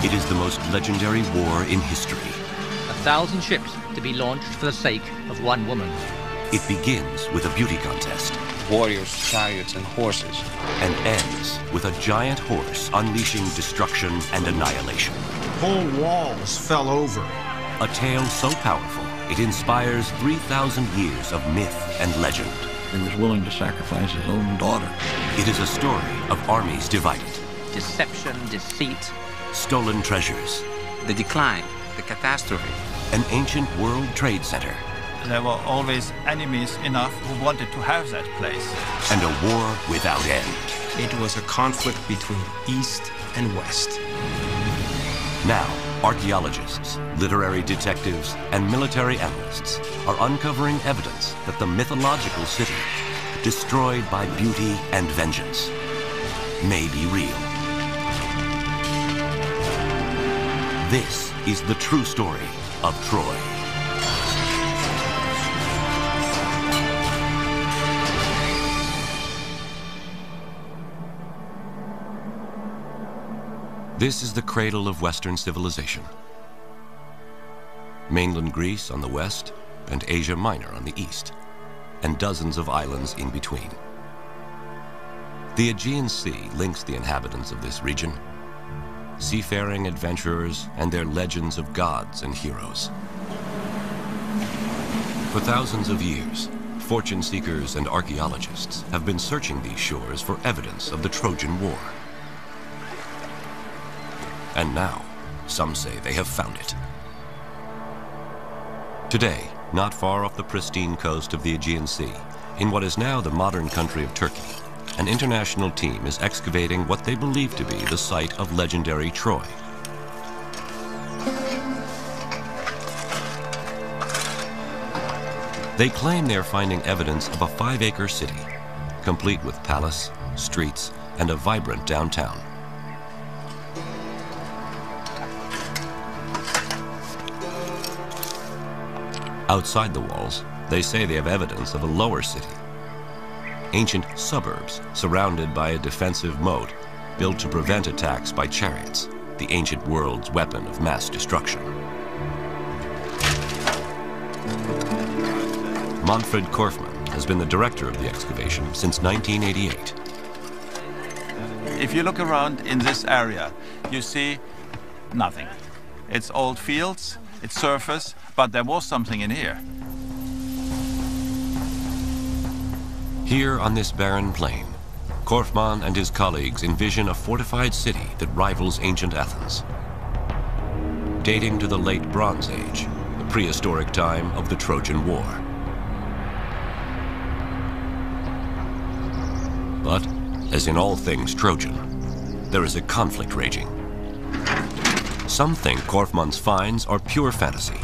It is the most legendary war in history. 1,000 ships to be launched for the sake of one woman. It begins with a beauty contest. Warriors, chariots, and horses. And ends with a giant horse unleashing destruction and annihilation. Whole walls fell over. A tale so powerful, it inspires 3,000 years of myth and legend. He was willing to sacrifice his own daughter. It is a story of armies divided. Deception, deceit. Stolen treasures. The decline, the catastrophe. An ancient world trade center. There were always enemies enough who wanted to have that place. And a war without end. It was a conflict between East and West. Now, archaeologists, literary detectives, and military analysts are uncovering evidence that the mythological city, destroyed by beauty and vengeance, may be real. This is the true story of Troy. This is the cradle of Western civilization. Mainland Greece on the west and Asia Minor on the east, and dozens of islands in between. The Aegean Sea links the inhabitants of this region, seafaring adventurers and their legends of gods and heroes. For thousands of years, fortune seekers and archaeologists have been searching these shores for evidence of the Trojan War. And now, some say they have found it. Today, not far off the pristine coast of the Aegean Sea, in what is now the modern country of Turkey, an international team is excavating what they believe to be the site of legendary Troy. They claim they're finding evidence of a 5-acre city, complete with palace, streets, and a vibrant downtown. Outside the walls, they say they have evidence of a lower city. Ancient suburbs surrounded by a defensive moat built to prevent attacks by chariots, the ancient world's weapon of mass destruction. Manfred Korfmann has been the director of the excavation since 1988. If you look around in this area, you see nothing. It's old fields, it's surface, but there was something in here. Here on this barren plain, Korfmann and his colleagues envision a fortified city that rivals ancient Athens. Dating to the late Bronze Age, the prehistoric time of the Trojan War. But, as in all things Trojan, there is a conflict raging. Some think Korfmann's finds are pure fantasy,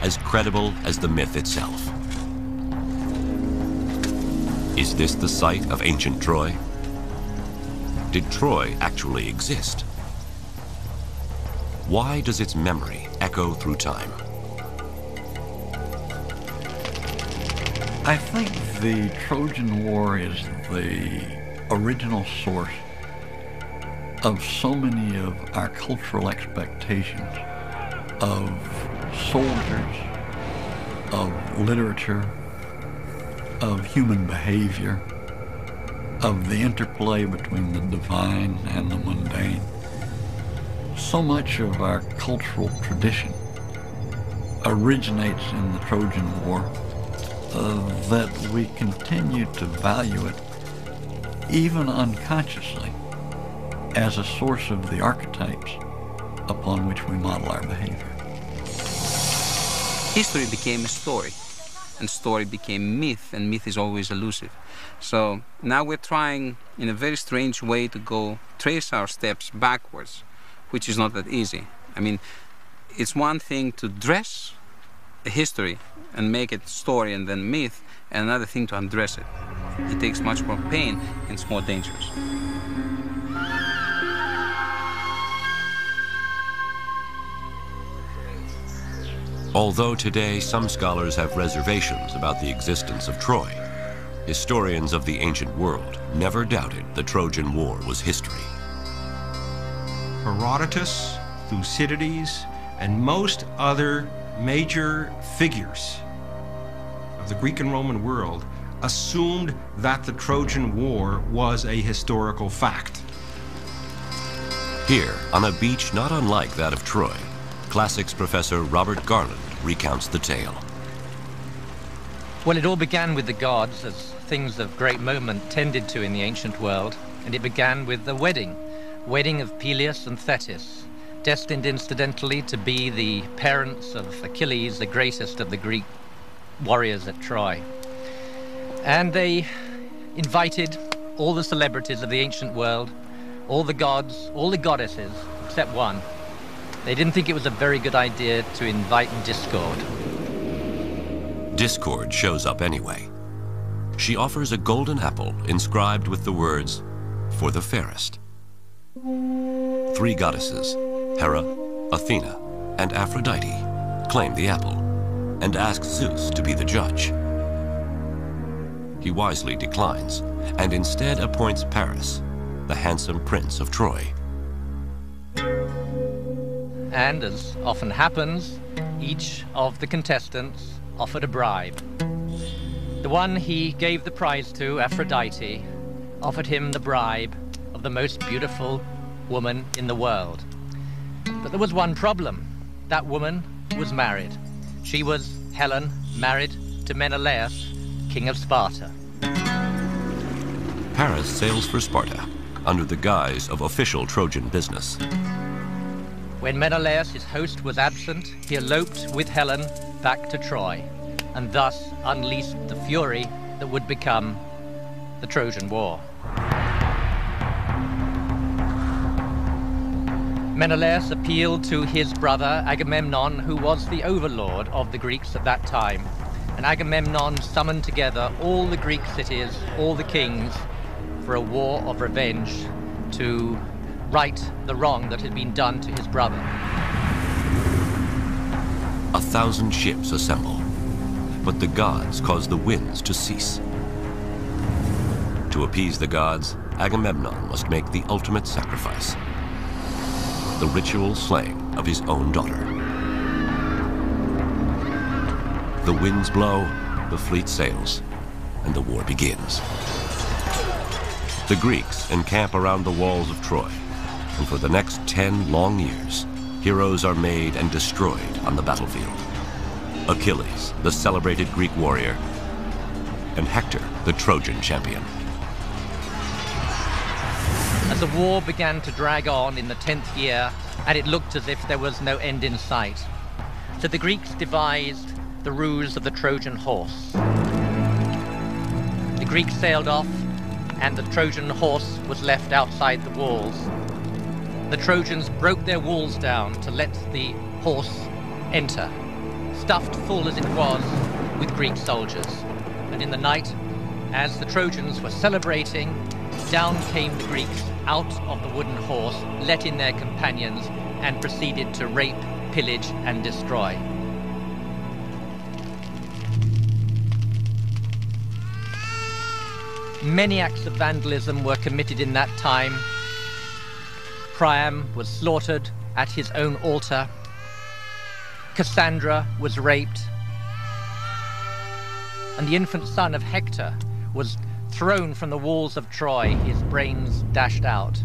as credible as the myth itself. Is this the site of ancient Troy? Did Troy actually exist? Why does its memory echo through time? I think the Trojan War is the original source of so many of our cultural expectations of soldiers, of literature, of human behavior, of the interplay between the divine and the mundane. So much of our cultural tradition originates in the Trojan War that we continue to value it, even unconsciously, as a source of the archetypes upon which we model our behavior. History became a story, and story became myth, and myth is always elusive. So now we're trying, in a very strange way, to trace our steps backwards, which is not that easy. I mean, it's one thing to dress a history and make it story and then myth, and another thing to undress it. It takes much more pain and it's more dangerous. Although today some scholars have reservations about the existence of Troy, historians of the ancient world never doubted the Trojan War was history. Herodotus Thucydides, and most other major figures of the Greek and Roman world assumed that the Trojan War was a historical fact. Here, on a beach not unlike that of Troy, classics professor Robert Garland recounts the tale. Well, it all began with the gods, as things of great moment tended to in the ancient world, and it began with the wedding of Peleus and Thetis, destined incidentally to be the parents of Achilles, the greatest of the Greek warriors at Troy. And they invited all the celebrities of the ancient world, all the gods, all the goddesses, except one. They didn't think it was a very good idea to invite Discord. Discord shows up anyway. She offers a golden apple inscribed with the words, "For the fairest." 3 goddesses, Hera, Athena, and Aphrodite, claim the apple and ask Zeus to be the judge. He wisely declines and instead appoints Paris, the handsome prince of Troy. And as often happens, each of the contestants offered a bribe. The one he gave the prize to, Aphrodite, offered him the bribe of the most beautiful woman in the world. But there was one problem. That woman was married. She was Helen, married to Menelaus, king of Sparta. Paris sails for Sparta under the guise of official Trojan business. When Menelaus, his host, was absent, he eloped with Helen back to Troy, and thus unleashed the fury that would become the Trojan War. Menelaus appealed to his brother Agamemnon, who was the overlord of the Greeks at that time. And Agamemnon summoned together all the Greek cities, all the kings, for a war of revenge to right the wrong that had been done to his brother. 1,000 ships assemble, but the gods cause the winds to cease. To appease the gods, Agamemnon must make the ultimate sacrifice: the ritual slaying of his own daughter. The winds blow, the fleet sails, and the war begins. The Greeks encamp around the walls of Troy, and for the next 10 long years, heroes are made and destroyed on the battlefield. Achilles, the celebrated Greek warrior, and Hector, the Trojan champion. As the war began to drag on in the 10th year, and it looked as if there was no end in sight, so the Greeks devised the ruse of the Trojan horse. The Greeks sailed off, and the Trojan horse was left outside the walls. The Trojans broke their walls down to let the horse enter, stuffed full as it was with Greek soldiers. And in the night, as the Trojans were celebrating, down came the Greeks out of the wooden horse, let in their companions, and proceeded to rape, pillage, and destroy. Many acts of vandalism were committed in that time. Priam was slaughtered at his own altar. Cassandra was raped. And the infant son of Hector was thrown from the walls of Troy, his brains dashed out.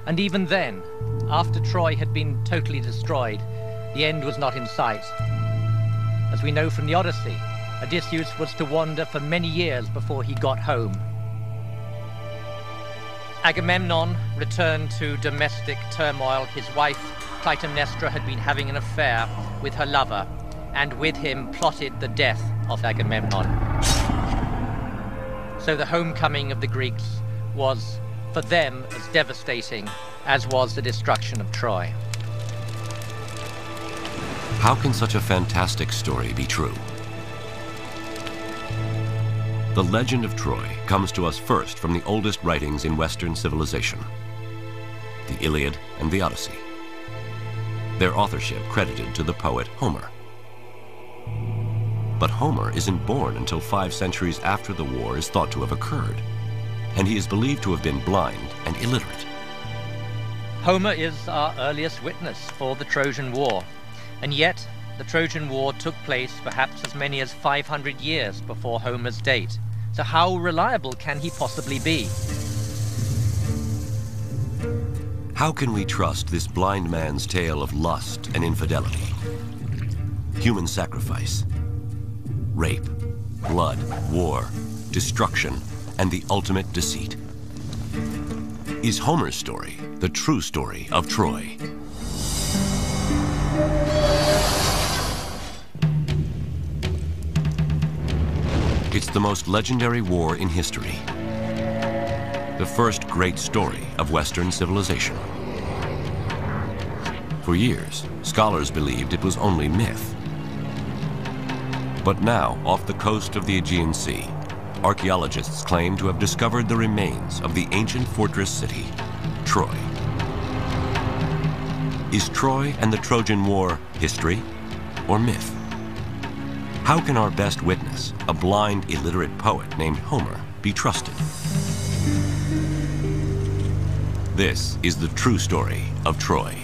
And even then, after Troy had been totally destroyed, the end was not in sight. As we know from the Odyssey, Odysseus was to wander for many years before he got home. Agamemnon returned to domestic turmoil. His wife, Clytemnestra, had been having an affair with her lover, and with him plotted the death of Agamemnon. So the homecoming of the Greeks was, for them, as devastating as was the destruction of Troy. How can such a fantastic story be true? The legend of Troy comes to us first from the oldest writings in Western civilization, the Iliad and the Odyssey. Their authorship credited to the poet Homer. But Homer isn't born until 5 centuries after the war is thought to have occurred, and he is believed to have been blind and illiterate. Homer is our earliest witness for the Trojan War, and yet the Trojan War took place perhaps as many as 500 years before Homer's date. So how reliable can he possibly be? How can we trust this blind man's tale of lust and infidelity, human sacrifice, rape, blood, war, destruction, and the ultimate deceit? Is Homer's story the true story of Troy? It's the most legendary war in history. The first great story of Western civilization. For years, scholars believed it was only myth. But now, off the coast of the Aegean Sea, archaeologists claim to have discovered the remains of the ancient fortress city, Troy. Is Troy and the Trojan War history or myth? How can our best witness, a blind, illiterate poet named Homer, be trusted? This is the true story of Troy.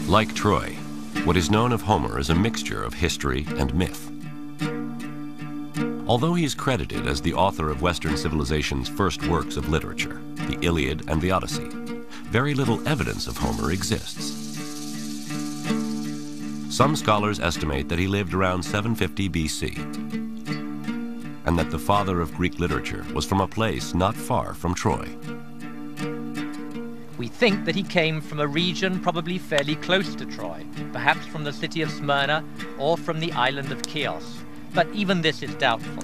Like Troy, what is known of Homer is a mixture of history and myth. Although he is credited as the author of Western civilization's first works of literature, the Iliad and the Odyssey, very little evidence of Homer exists. Some scholars estimate that he lived around 750 BC, and that the father of Greek literature was from a place not far from Troy. We think that he came from a region probably fairly close to Troy, perhaps from the city of Smyrna or from the island of Chios, but even this is doubtful.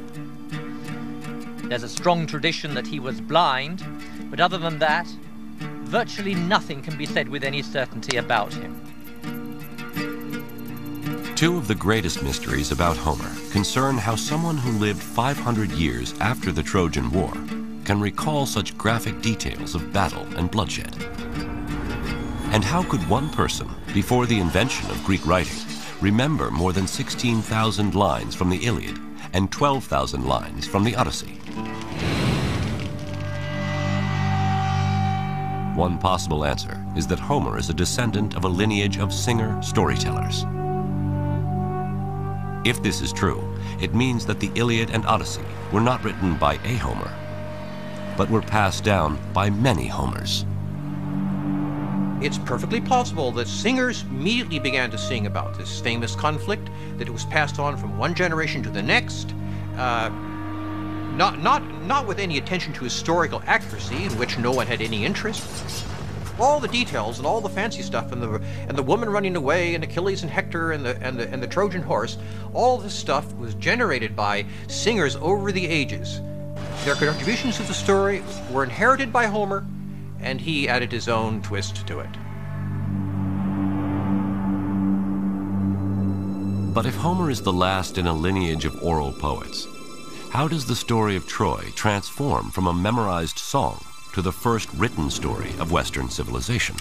There's a strong tradition that he was blind, but other than that, virtually nothing can be said with any certainty about him. Two of the greatest mysteries about Homer concern how someone who lived 500 years after the Trojan War can recall such graphic details of battle and bloodshed. And how could one person, before the invention of Greek writing, remember more than 16,000 lines from the Iliad and 12,000 lines from the Odyssey? One possible answer is that Homer is a descendant of a lineage of singer storytellers. If this is true, it means that the Iliad and Odyssey were not written by a Homer, but were passed down by many Homers. It's perfectly possible that singers immediately began to sing about this famous conflict, that it was passed on from one generation to the next, not with any attention to historical accuracy, in which no one had any interest. All the details and all the fancy stuff, and the woman running away, and Achilles and Hector, and the Trojan horse, all this stuff was generated by singers over the ages. Their contributions to the story were inherited by Homer, and he added his own twist to it. But if Homer is the last in a lineage of oral poets, how does the story of Troy transform from a memorized song to the first written story of Western civilization?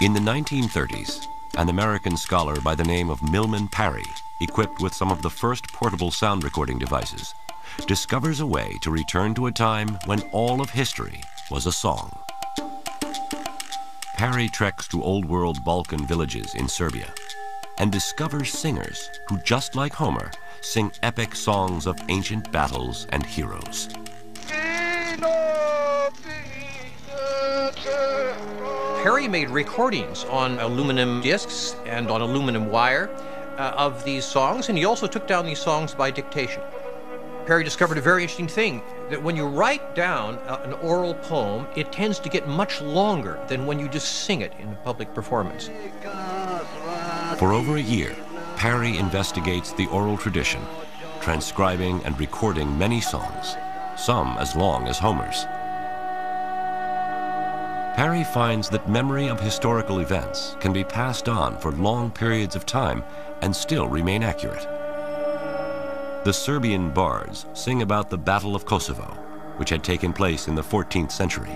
In the 1930s, an American scholar by the name of Milman Parry, equipped with some of the first portable sound recording devices, discovers a way to return to a time when all of history was a song. Parry treks to old-world Balkan villages in Serbia and discovers singers who, just like Homer, sing epic songs of ancient battles and heroes. Parry made recordings on aluminum discs and on aluminum wire of these songs, and he also took down these songs by dictation. Parry discovered a very interesting thing, that when you write down an oral poem, it tends to get much longer than when you just sing it in a public performance. For over a year, Parry investigates the oral tradition, transcribing and recording many songs, some as long as Homer's. Parry finds that memory of historical events can be passed on for long periods of time and still remain accurate. The Serbian bards sing about the Battle of Kosovo, which had taken place in the 14th century.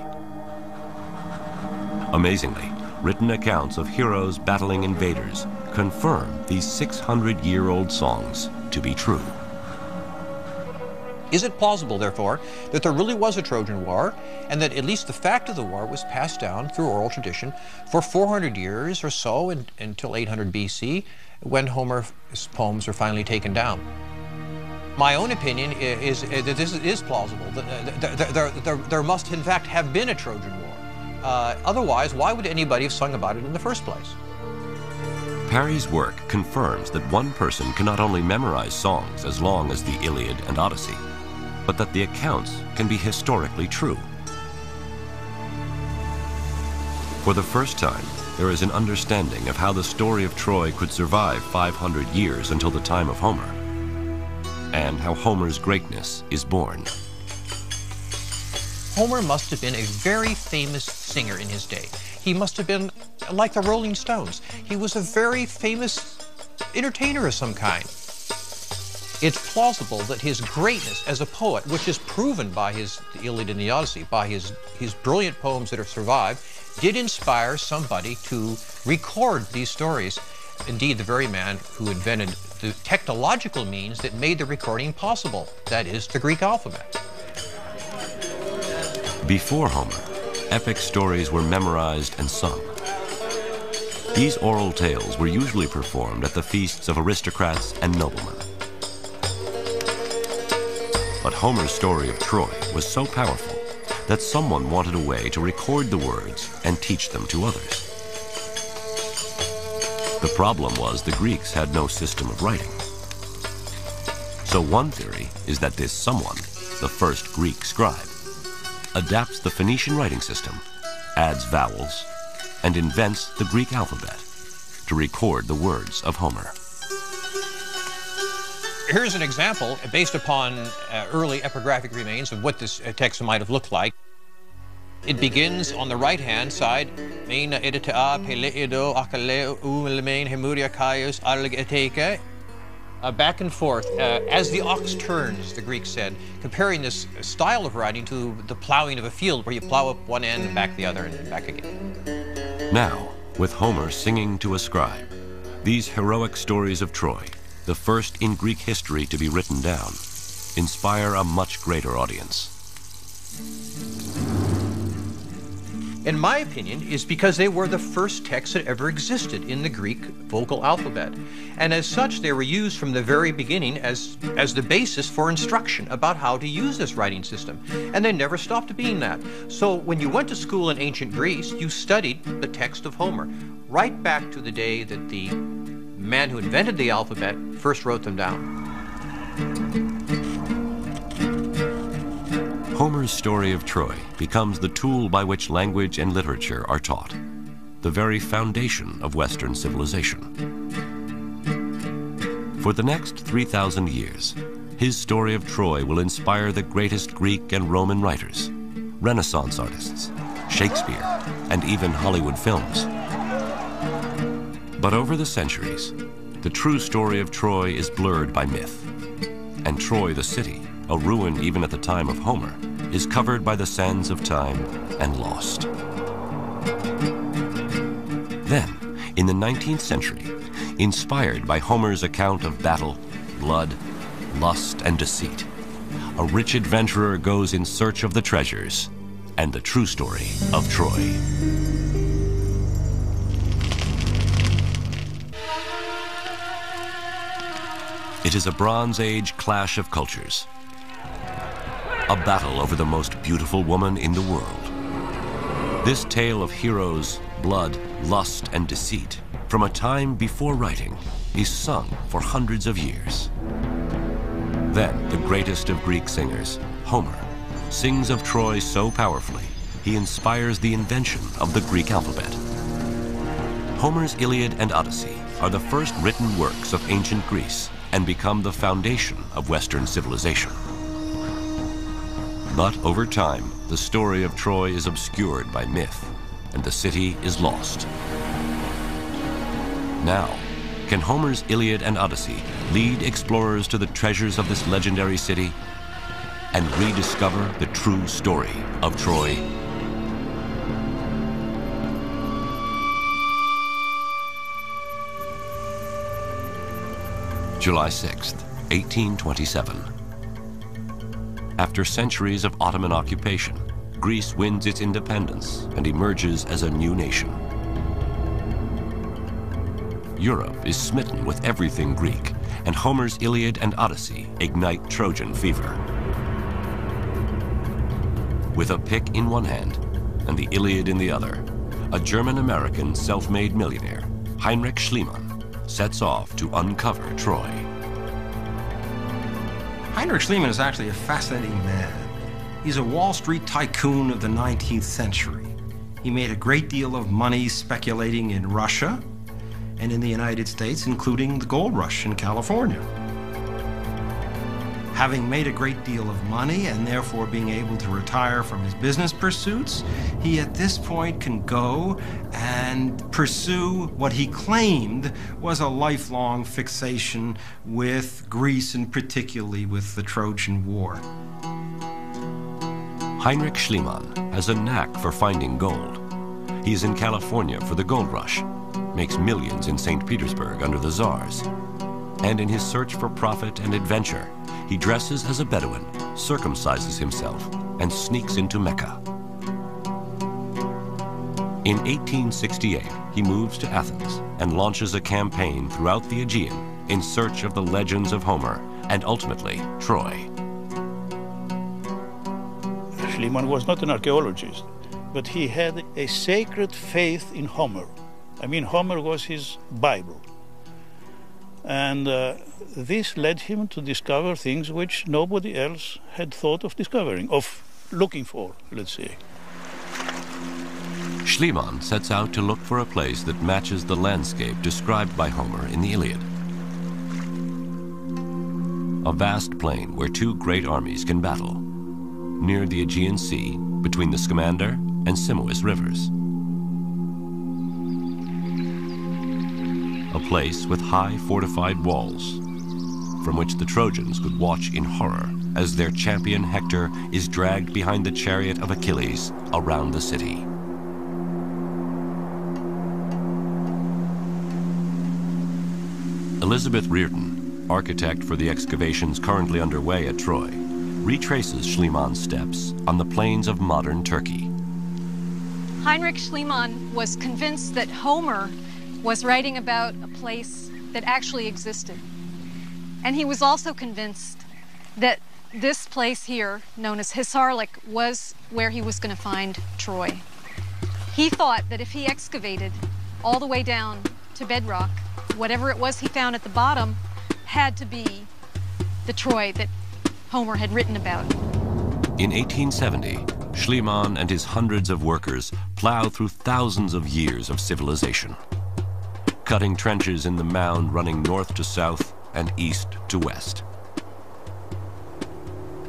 Amazingly, written accounts of heroes battling invaders confirm these 600-year-old songs to be true. Is it plausible, therefore, that there really was a Trojan War, and that at least the fact of the war was passed down through oral tradition for 400 years or so until 800 BC, when Homer's poems were finally taken down? My own opinion is that this is plausible. There must, in fact, have been a Trojan War. Otherwise, why would anybody have sung about it in the first place? Parry's work confirms that one person can not only memorize songs as long as the Iliad and Odyssey, but that the accounts can be historically true. For the first time, there is an understanding of how the story of Troy could survive 500 years until the time of Homer, and how Homer's greatness is born. Homer must have been a very famous singer in his day. He must have been like the Rolling Stones. He was a very famous entertainer of some kind. It's plausible that his greatness as a poet, which is proven by the Iliad and the Odyssey, by his brilliant poems that have survived, did inspire somebody to record these stories. Indeed, the very man who invented the technological means that made the recording possible, that is, the Greek alphabet. Before Homer, epic stories were memorized and sung. These oral tales were usually performed at the feasts of aristocrats and noblemen. But Homer's story of Troy was so powerful that someone wanted a way to record the words and teach them to others. The problem was the Greeks had no system of writing. So one theory is that this someone, the first Greek scribe, adapts the Phoenician writing system, adds vowels, and invents the Greek alphabet to record the words of Homer. Here's an example based upon early epigraphic remains of what this text might have looked like. It begins on the right-hand side, back and forth, as the ox turns, the Greeks said, comparing this style of writing to the plowing of a field where you plow up one end and back the other and back again. Now, with Homer singing to a scribe, these heroic stories of Troy, the first in Greek history to be written down, inspire a much greater audience. In my opinion, is because they were the first texts that ever existed in the Greek vocal alphabet. And as such, they were used from the very beginning as the basis for instruction about how to use this writing system. And they never stopped being that. So when you went to school in ancient Greece, you studied the text of Homer, right back to the day that the man who invented the alphabet first wrote them down. Homer's story of Troy becomes the tool by which language and literature are taught, the very foundation of Western civilization. For the next 3,000 years, his story of Troy will inspire the greatest Greek and Roman writers, Renaissance artists, Shakespeare, and even Hollywood films. But over the centuries, the true story of Troy is blurred by myth, and Troy the city, a ruin even at the time of Homer, is covered by the sands of time and lost. Then, in the 19th century, inspired by Homer's account of battle, blood, lust, and deceit, a rich adventurer goes in search of the treasures and the true story of Troy. It is a Bronze Age clash of cultures, a battle over the most beautiful woman in the world. This tale of heroes, blood, lust, and deceit from a time before writing is sung for hundreds of years. Then the greatest of Greek singers, Homer, sings of Troy so powerfully he inspires the invention of the Greek alphabet. Homer's Iliad and Odyssey are the first written works of ancient Greece and become the foundation of Western civilization. But over time, the story of Troy is obscured by myth, and the city is lost. Now, can Homer's Iliad and Odyssey lead explorers to the treasures of this legendary city and rediscover the true story of Troy? July 6th, 1827. After centuries of Ottoman occupation, Greece wins its independence and emerges as a new nation. Europe is smitten with everything Greek, and Homer's Iliad and Odyssey ignite Trojan fever. With a pick in one hand and the Iliad in the other, a German-American self-made millionaire, Heinrich Schliemann, sets off to uncover Troy. Heinrich Schliemann is actually a fascinating man. He's a Wall Street tycoon of the 19th century. He made a great deal of money speculating in Russia and in the United States, including the gold rush in California. Having made a great deal of money and therefore being able to retire from his business pursuits, he at this point can go and pursue what he claimed was a lifelong fixation with Greece and particularly with the Trojan War. Heinrich Schliemann has a knack for finding gold. He is in California for the gold rush, makes millions in St. Petersburg under the Tsars. And in his search for profit and adventure, he dresses as a Bedouin, circumcises himself, and sneaks into Mecca. In 1868, he moves to Athens and launches a campaign throughout the Aegean in search of the legends of Homer and ultimately Troy. Schliemann was not an archaeologist, but he had a sacred faith in Homer. I mean, Homer was his Bible. And this led him to discover things which nobody else had thought of discovering, of looking for, let's say. Schliemann sets out to look for a place that matches the landscape described by Homer in the Iliad. A vast plain where two great armies can battle, near the Aegean Sea, between the Scamander and Simois rivers. A place with high fortified walls, from which the Trojans could watch in horror as their champion Hector is dragged behind the chariot of Achilles around the city. Elizabeth Reardon, architect for the excavations currently underway at Troy, retraces Schliemann's steps on the plains of modern Turkey. Heinrich Schliemann was convinced that Homer was writing about a place that actually existed. And he was also convinced that this place here, known as Hisarlik, was where he was going to find Troy. He thought that if he excavated all the way down to bedrock, whatever it was he found at the bottom had to be the Troy that Homer had written about. In 1870, Schliemann and his hundreds of workers plow through thousands of years of civilization, cutting trenches in the mound running north to south and east to west.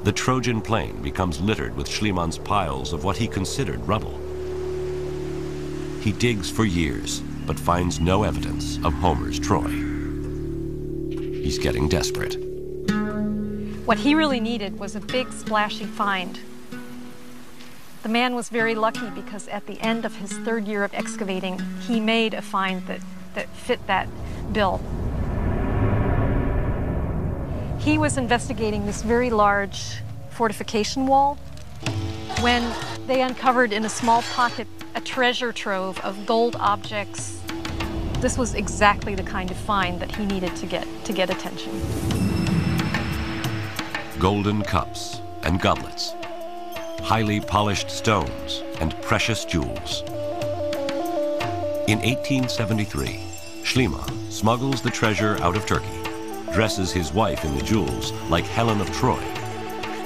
The Trojan plain becomes littered with Schliemann's piles of what he considered rubble. He digs for years, but finds no evidence of Homer's Troy. He's getting desperate. What he really needed was a big, splashy find. The man was very lucky because at the end of his third year of excavating, he made a find that fit that bill. He was investigating this very large fortification wall when they uncovered in a small pocket a treasure trove of gold objects. This was exactly the kind of find that he needed to get attention. Golden cups and goblets, highly polished stones and precious jewels. In 1873, Schliemann smuggles the treasure out of Turkey, dresses his wife in the jewels like Helen of Troy,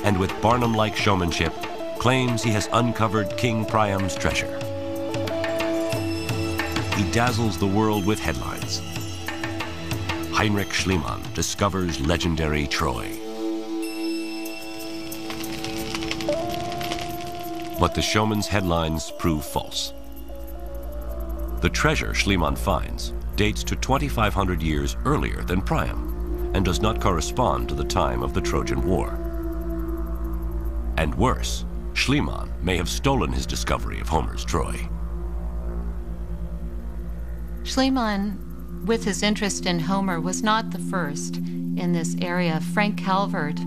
and with Barnum-like showmanship, claims he has uncovered King Priam's treasure. He dazzles the world with headlines. Heinrich Schliemann discovers legendary Troy. But the showman's headlines prove false. The treasure Schliemann finds dates to 2,500 years earlier than Priam and does not correspond to the time of the Trojan War. And worse, Schliemann may have stolen his discovery of Homer's Troy. Schliemann, with his interest in Homer, was not the first in this area. Frank Calvert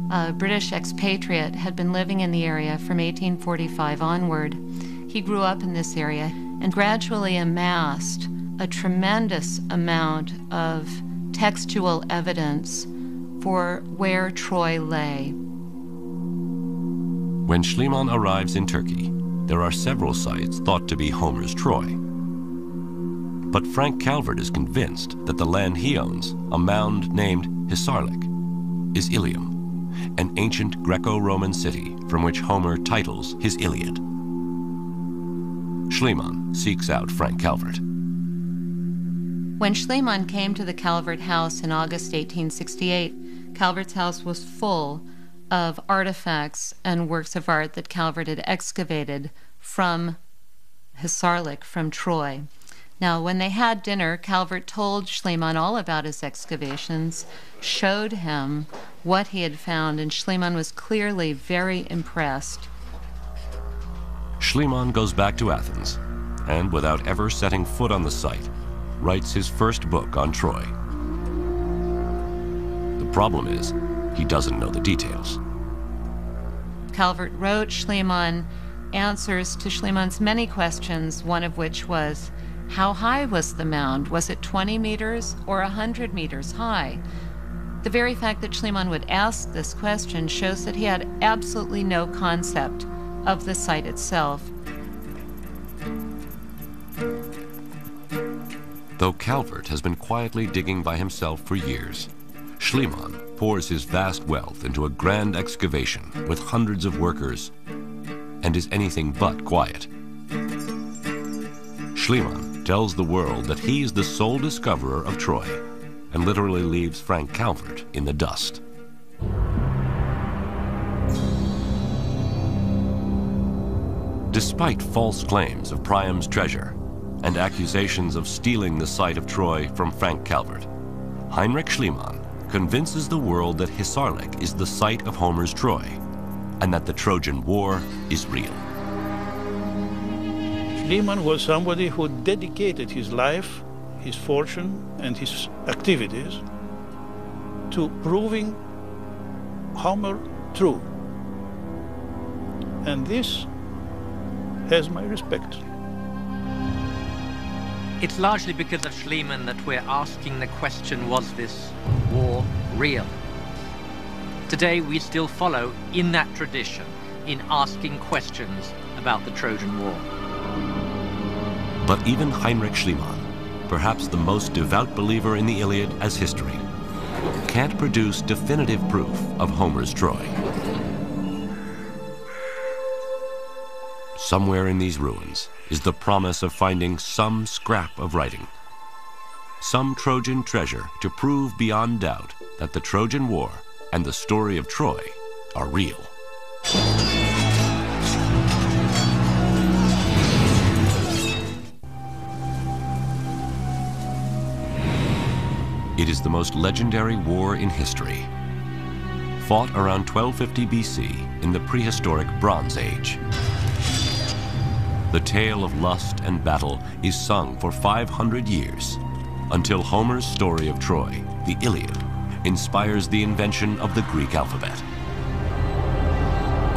a British expatriate, had been living in the area from 1845 onward. He grew up in this area and gradually amassed a tremendous amount of textual evidence for where Troy lay. When Schliemann arrives in Turkey, there are several sites thought to be Homer's Troy. But Frank Calvert is convinced that the land he owns, a mound named Hisarlik, is Ilium, an ancient Greco-Roman city from which Homer titles his Iliad. Schliemann seeks out Frank Calvert. When Schliemann came to the Calvert house in August 1868, Calvert's house was full of artifacts and works of art that Calvert had excavated from Hisarlik, from Troy. Now, when they had dinner, Calvert told Schliemann all about his excavations, showed him what he had found, and Schliemann was clearly very impressed. Schliemann goes back to Athens, and without ever setting foot on the site, writes his first book on Troy. The problem is, he doesn't know the details. Calvert wrote Schliemann answers to Schliemann's many questions, one of which was, how high was the mound? Was it 20 meters or 100 meters high? The very fact that Schliemann would ask this question shows that he had absolutely no concept of the site itself. Though Calvert has been quietly digging by himself for years, Schliemann pours his vast wealth into a grand excavation with hundreds of workers and is anything but quiet. Schliemann tells the world that he's the sole discoverer of Troy and literally leaves Frank Calvert in the dust. Despite false claims of Priam's treasure and accusations of stealing the site of Troy from Frank Calvert, Heinrich Schliemann convinces the world that Hisarlik is the site of Homer's Troy and that the Trojan War is real. Schliemann was somebody who dedicated his life, his fortune, and his activities to proving Homer true. And this has my respect. It's largely because of Schliemann that we're asking the question, was this war real? Today we still follow in that tradition, in asking questions about the Trojan War. But even Heinrich Schliemann, perhaps the most devout believer in the Iliad as history, can't produce definitive proof of Homer's Troy. Somewhere in these ruins is the promise of finding some scrap of writing, some Trojan treasure to prove beyond doubt that the Trojan War and the story of Troy are real. It is the most legendary war in history, fought around 1250 BC in the prehistoric Bronze Age. The tale of lust and battle is sung for 500 years, until Homer's story of Troy, the Iliad, inspires the invention of the Greek alphabet.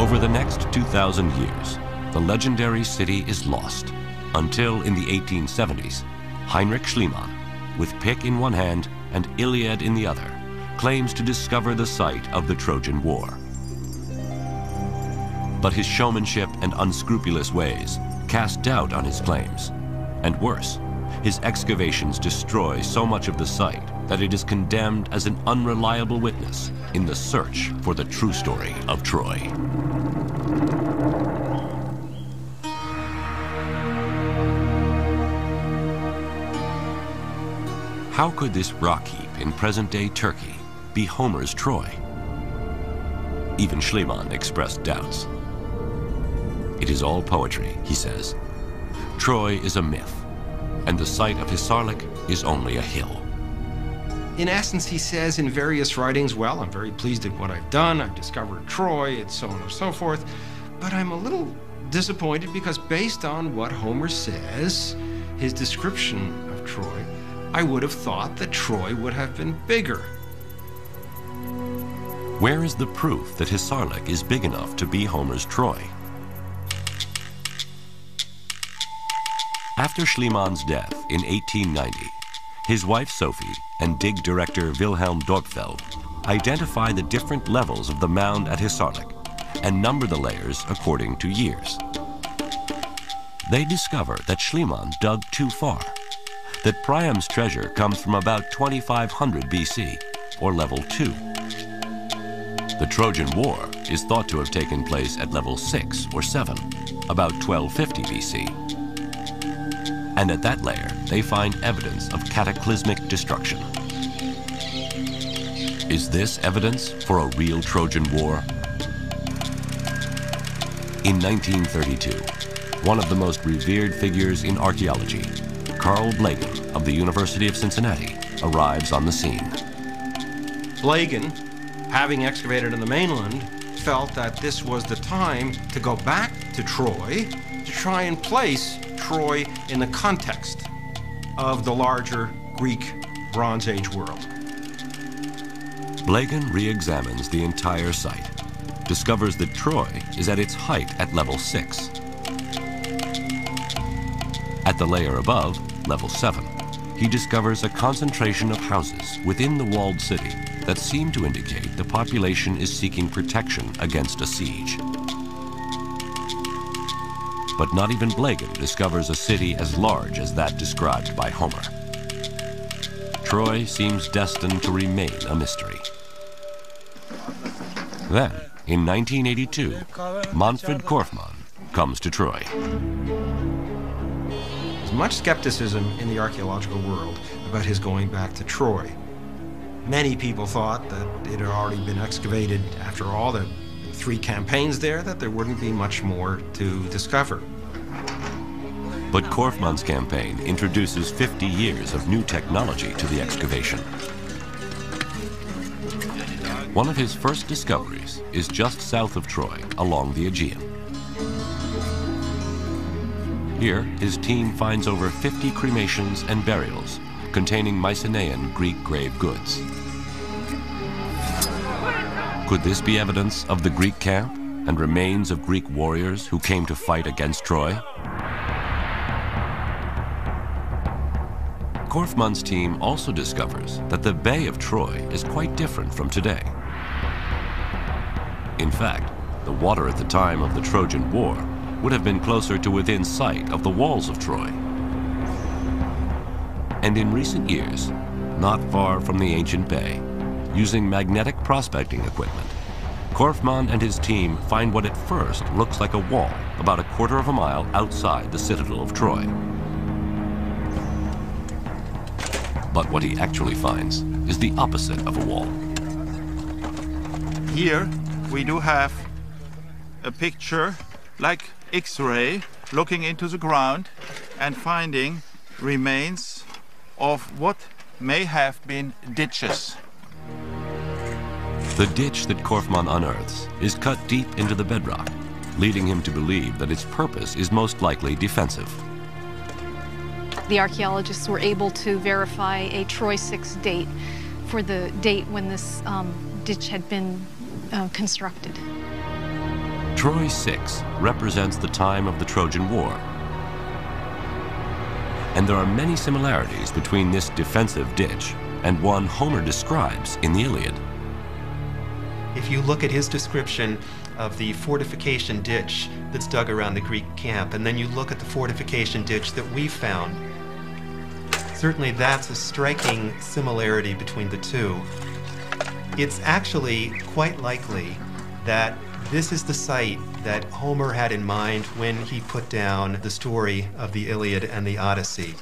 Over the next 2,000 years, the legendary city is lost, until in the 1870s, Heinrich Schliemann, with pick in one hand and Iliad in the other, claims to discover the site of the Trojan War. But his showmanship and unscrupulous ways cast doubt on his claims. And worse, his excavations destroy so much of the site that it is condemned as an unreliable witness in the search for the true story of Troy. How could this rock heap in present-day Turkey be Homer's Troy? Even Schliemann expressed doubts. It is all poetry, he says. Troy is a myth, and the site of Hisarlik is only a hill. In essence, he says in various writings, well, I'm very pleased at what I've done. I've discovered Troy, and so on and so forth. But I'm a little disappointed because based on what Homer says, his description of Troy, I would have thought that Troy would have been bigger. Where is the proof that Hisarlik is big enough to be Homer's Troy? After Schliemann's death in 1890, his wife Sophie and dig director Wilhelm Dorpfeld identify the different levels of the mound at Hisarlik and number the layers according to years. They discover that Schliemann dug too far, that Priam's treasure comes from about 2500 BC, or level 2. The Trojan War is thought to have taken place at level 6 or 7, about 1250 BC. And at that layer, they find evidence of cataclysmic destruction. Is this evidence for a real Trojan War? In 1932, one of the most revered figures in archaeology, Carl Blegen of the University of Cincinnati, arrives on the scene. Blegen, having excavated on the mainland, felt that this was the time to go back to Troy to try and place Troy in the context of the larger Greek Bronze Age world. Blegen re-examines the entire site, discovers that Troy is at its height at level 6. At the layer above, level 7, he discovers a concentration of houses within the walled city that seem to indicate the population is seeking protection against a siege. But not even Blegen discovers a city as large as that described by Homer. Troy seems destined to remain a mystery. Then, in 1982, Manfred Korfmann comes to Troy. There's much skepticism in the archaeological world about his going back to Troy. Many people thought that it had already been excavated after all the 3 campaigns there, that there wouldn't be much more to discover. But Korfmann's campaign introduces 50 years of new technology to the excavation. One of his first discoveries is just south of Troy, along the Aegean. Here, his team finds over 50 cremations and burials containing Mycenaean Greek grave goods. Could this be evidence of the Greek camp and remains of Greek warriors who came to fight against Troy? Korfmann's team also discovers that the Bay of Troy is quite different from today. In fact, the water at the time of the Trojan War would have been closer to within sight of the walls of Troy. And in recent years, not far from the ancient bay, using magnetic prospecting equipment, Korfmann and his team find what at first looks like a wall about a quarter of a mile outside the citadel of Troy. But what he actually finds is the opposite of a wall. Here we do have a picture like X-ray looking into the ground and finding remains of what may have been ditches. The ditch that Korfmann unearths is cut deep into the bedrock, leading him to believe that its purpose is most likely defensive. The archaeologists were able to verify a Troy 6 date for the date when this ditch had been constructed. Troy 6 represents the time of the Trojan War. And there are many similarities between this defensive ditch and one Homer describes in the Iliad. If you look at his description of the fortification ditch that's dug around the Greek camp, and then you look at the fortification ditch that we found, certainly that's a striking similarity between the two. It's actually quite likely that this is the site that Homer had in mind when he put down the story of the Iliad and the Odyssey.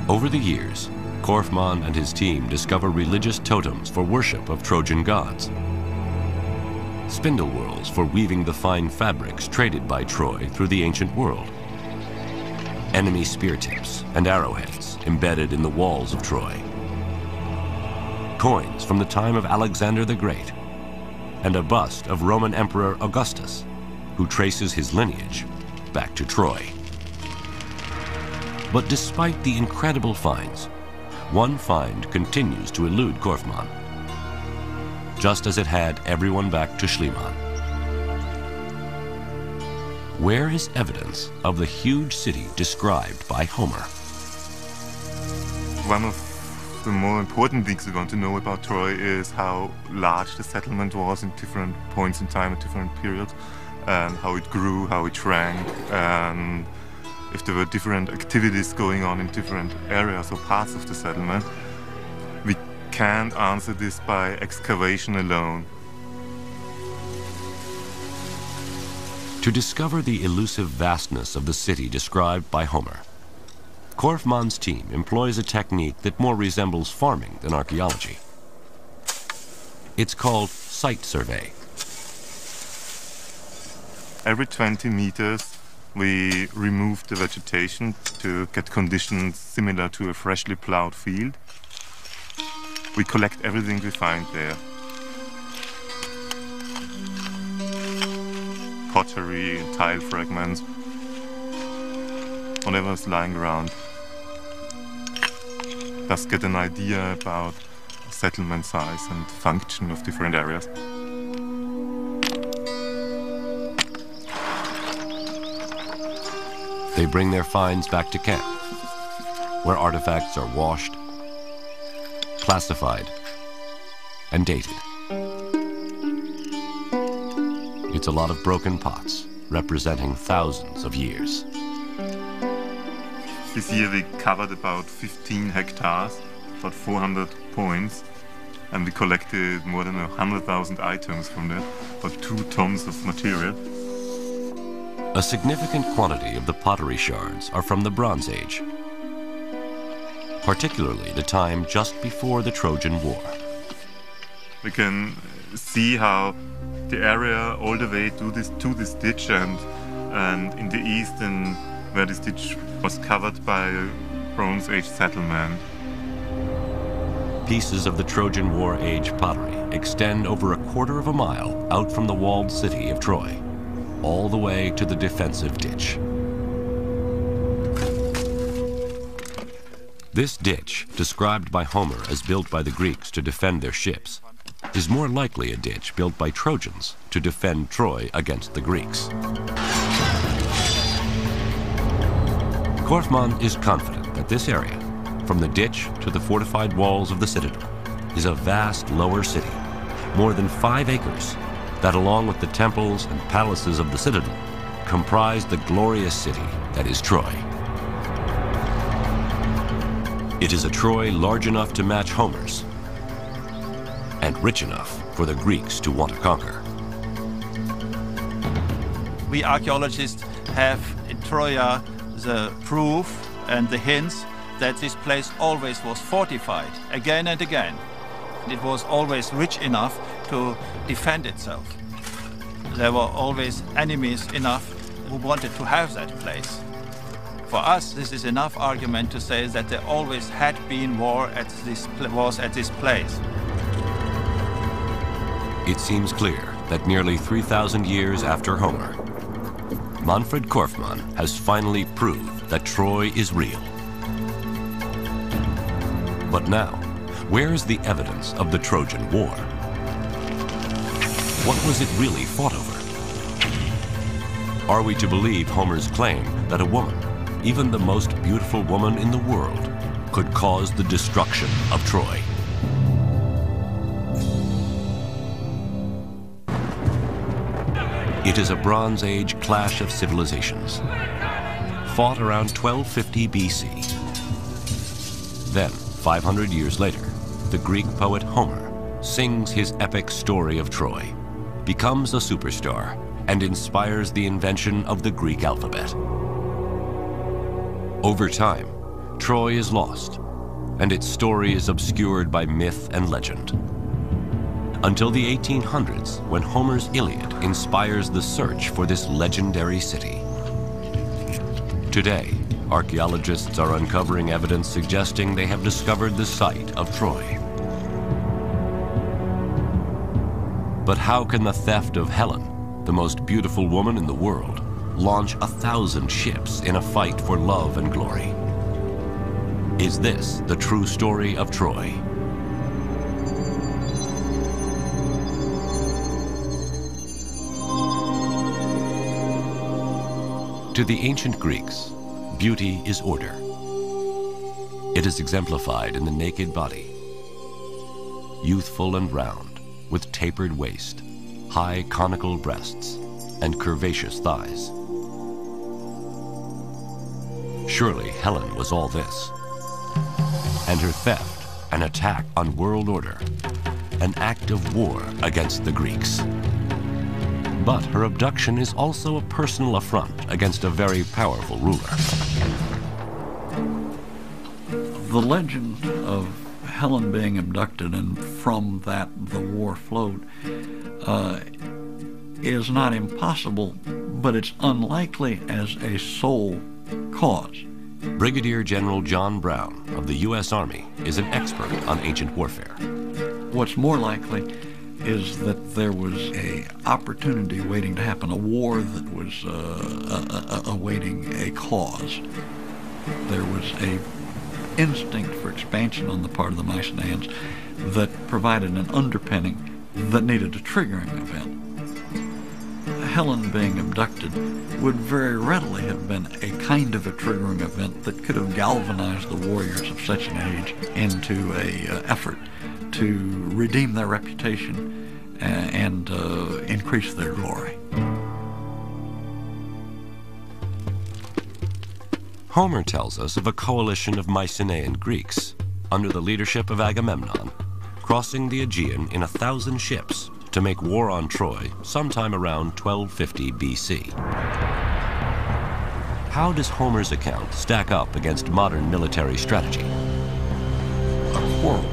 Over the years, Korfmann and his team discover religious totems for worship of Trojan gods, spindle whorls for weaving the fine fabrics traded by Troy through the ancient world, enemy spear tips and arrowheads embedded in the walls of Troy, coins from the time of Alexander the Great, and a bust of Roman Emperor Augustus, who traces his lineage back to Troy. But despite the incredible finds, one find continues to elude Korfmann, just as it had everyone back to Schliemann. Where is evidence of the huge city described by Homer? One of the more important things we want to know about Troy is how large the settlement was in different points in time at different periods, and how it grew, how it shrank, and if there were different activities going on in different areas or parts of the settlement. We can't answer this by excavation alone. To discover the elusive vastness of the city described by Homer, Korfmann's team employs a technique that more resembles farming than archaeology. It's called site survey. Every 20 meters, we remove the vegetation to get conditions similar to a freshly plowed field. We collect everything we find there. Pottery, tile fragments, whatever's lying around. Thus get an idea about settlement size and function of different areas. They bring their finds back to camp, where artifacts are washed, classified, and dated. It's a lot of broken pots, representing thousands of years. This year we covered about 15 hectares, about 400 points, and we collected more than 100,000 items from that, about 2 tons of material. A significant quantity of the pottery shards are from the Bronze Age, particularly the time just before the Trojan War. We can see how the area all the way to this ditch and in the east, and where this ditch was covered by a Bronze Age settlement. Pieces of the Trojan War age pottery extend over a quarter of a mile out from the walled city of Troy, all the way to the defensive ditch. This ditch, described by Homer as built by the Greeks to defend their ships, is more likely a ditch built by Trojans to defend Troy against the Greeks. Korfmann is confident that this area, from the ditch to the fortified walls of the citadel, is a vast lower city, more than 5 acres, that along with the temples and palaces of the citadel, comprise the glorious city that is Troy. It is a Troy large enough to match Homer's, and rich enough for the Greeks to want to conquer. We archaeologists have in Troia the proof and the hints that this place always was fortified again and again. It was always rich enough to defend itself. There were always enemies enough who wanted to have that place. For us, this is enough argument to say that there always had been war at this place. It seems clear that nearly 3,000 years after Homer, Manfred Korfmann has finally proved that Troy is real. But now, where is the evidence of the Trojan War? What was it really fought over? Are we to believe Homer's claim that a woman, even the most beautiful woman in the world, could cause the destruction of Troy? It is a Bronze Age clash of civilizations, fought around 1250 BC. Then, 500 years later, the Greek poet Homer sings his epic story of Troy, becomes a superstar, and inspires the invention of the Greek alphabet. Over time, Troy is lost, and its story is obscured by myth and legend. Until the 1800s, when Homer's Iliad inspires the search for this legendary city. Today, archaeologists are uncovering evidence suggesting they have discovered the site of Troy. But how can the theft of Helen, the most beautiful woman in the world, launch 1,000 ships in a fight for love and glory? Is this the true story of Troy? To the ancient Greeks, beauty is order. It is exemplified in the naked body, youthful and round, with tapered waist, high conical breasts, and curvaceous thighs. Surely Helen was all this. And her theft, an attack on world order, an act of war against the Greeks. But her abduction is also a personal affront against a very powerful ruler. The legend of Helen being abducted and from that the war flowed is not impossible, but it's unlikely as a sole cause. Brigadier General John Brown of the U.S. Army is an expert on ancient warfare. What's more likely is that there was an opportunity waiting to happen, a war that was awaiting a cause. There was an instinct for expansion on the part of the Mycenaeans that provided an underpinning that needed a triggering event. Helen being abducted would very readily have been a kind of a triggering event that could have galvanized the warriors of such an age into an effort to redeem their reputation and increase their glory. Homer tells us of a coalition of Mycenaean Greeks under the leadership of Agamemnon crossing the Aegean in 1,000 ships to make war on Troy sometime around 1250 BC. How does Homer's account stack up against modern military strategy? A quarrel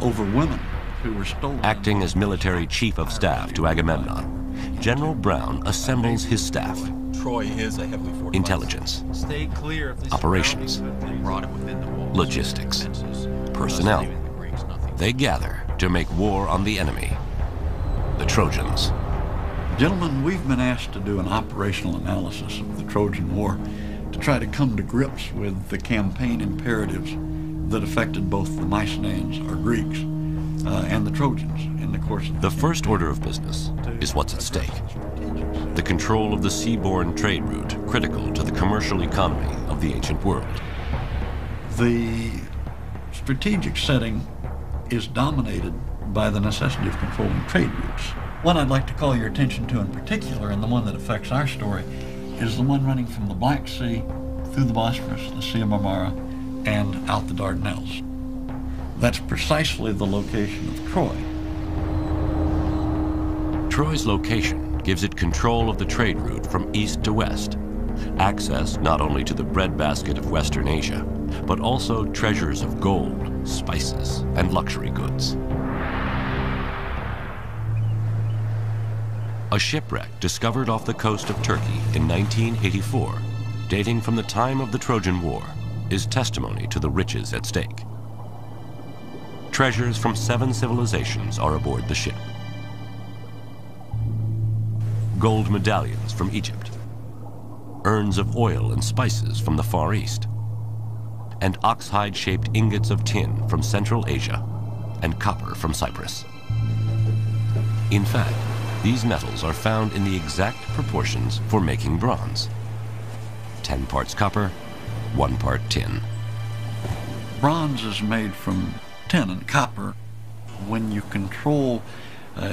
over women who were stolen. Acting as military chief of staff to Agamemnon, General Brown assembles his staff. Troy is a heavily fortified. Intelligence, Stay clear of this operations, logistics, personnel. They gather to make war on the enemy, the Trojans. Gentlemen, we've been asked to do an operational analysis of the Trojan War to try to come to grips with the campaign imperatives that affected both the Mycenaeans, or Greeks, and the Trojans in the course of the first order of business is what's at stake. The control of the seaborne trade route critical to the commercial economy of the ancient world. The strategic setting is dominated by the necessity of controlling trade routes. One I'd like to call your attention to in particular, and the one that affects our story, is the one running from the Black Sea through the Bosphorus, the Sea of Marmara, and out the Dardanelles. That's precisely the location of Troy. Troy's location gives it control of the trade route from east to west, access not only to the breadbasket of Western Asia, but also treasures of gold, spices, and luxury goods. A shipwreck discovered off the coast of Turkey in 1984, dating from the time of the Trojan War, is testimony to the riches at stake. Treasures from 7 civilizations are aboard the ship. Gold medallions from Egypt, urns of oil and spices from the Far East, and oxhide-shaped ingots of tin from Central Asia, and copper from Cyprus. In fact, these metals are found in the exact proportions for making bronze. 10 parts copper, 1 part tin. Bronze is made from tin and copper. When you control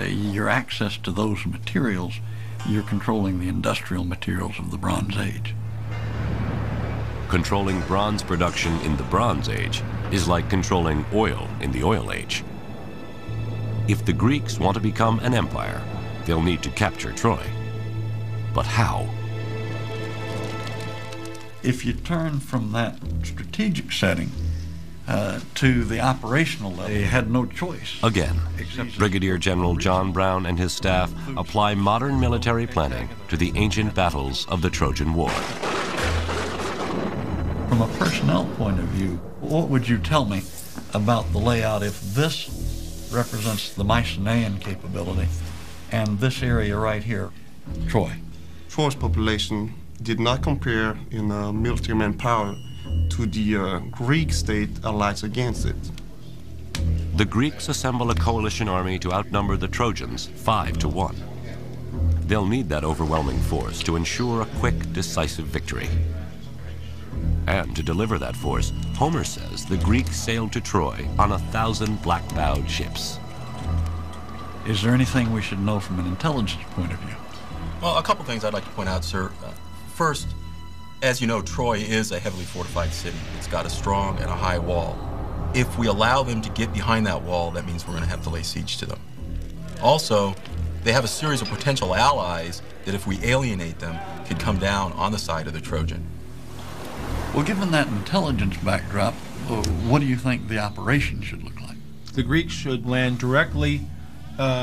your access to those materials, you're controlling the industrial materials of the Bronze Age. Controlling bronze production in the Bronze Age is like controlling oil in the Oil Age. If the Greeks want to become an empire, they'll need to capture Troy. But how? If you turn from that strategic setting to the operational level, they had no choice. Again, Brigadier General John Brown and his staff apply modern military planning to the ancient battles of the Trojan War. From a personnel point of view, what would you tell me about the layout if this represents the Mycenaean capability and this area right here, Troy? Troy's population did not compare in military manpower to the Greek state allies against it. The Greeks assemble a coalition army to outnumber the Trojans 5-1. They'll need that overwhelming force to ensure a quick, decisive victory. And to deliver that force, Homer says the Greeks sailed to Troy on 1,000 black-bowed ships. Is there anything we should know from an intelligence point of view? Well, a couple things I'd like to point out, sir. First, as you know, Troy is a heavily fortified city. It's got a strong and a high wall. If we allow them to get behind that wall, that means we're going to have to lay siege to them. Also, they have a series of potential allies that if we alienate them, could come down on the side of the Trojan. Well, given that intelligence backdrop, what do you think the operation should look like? The Greeks should land directly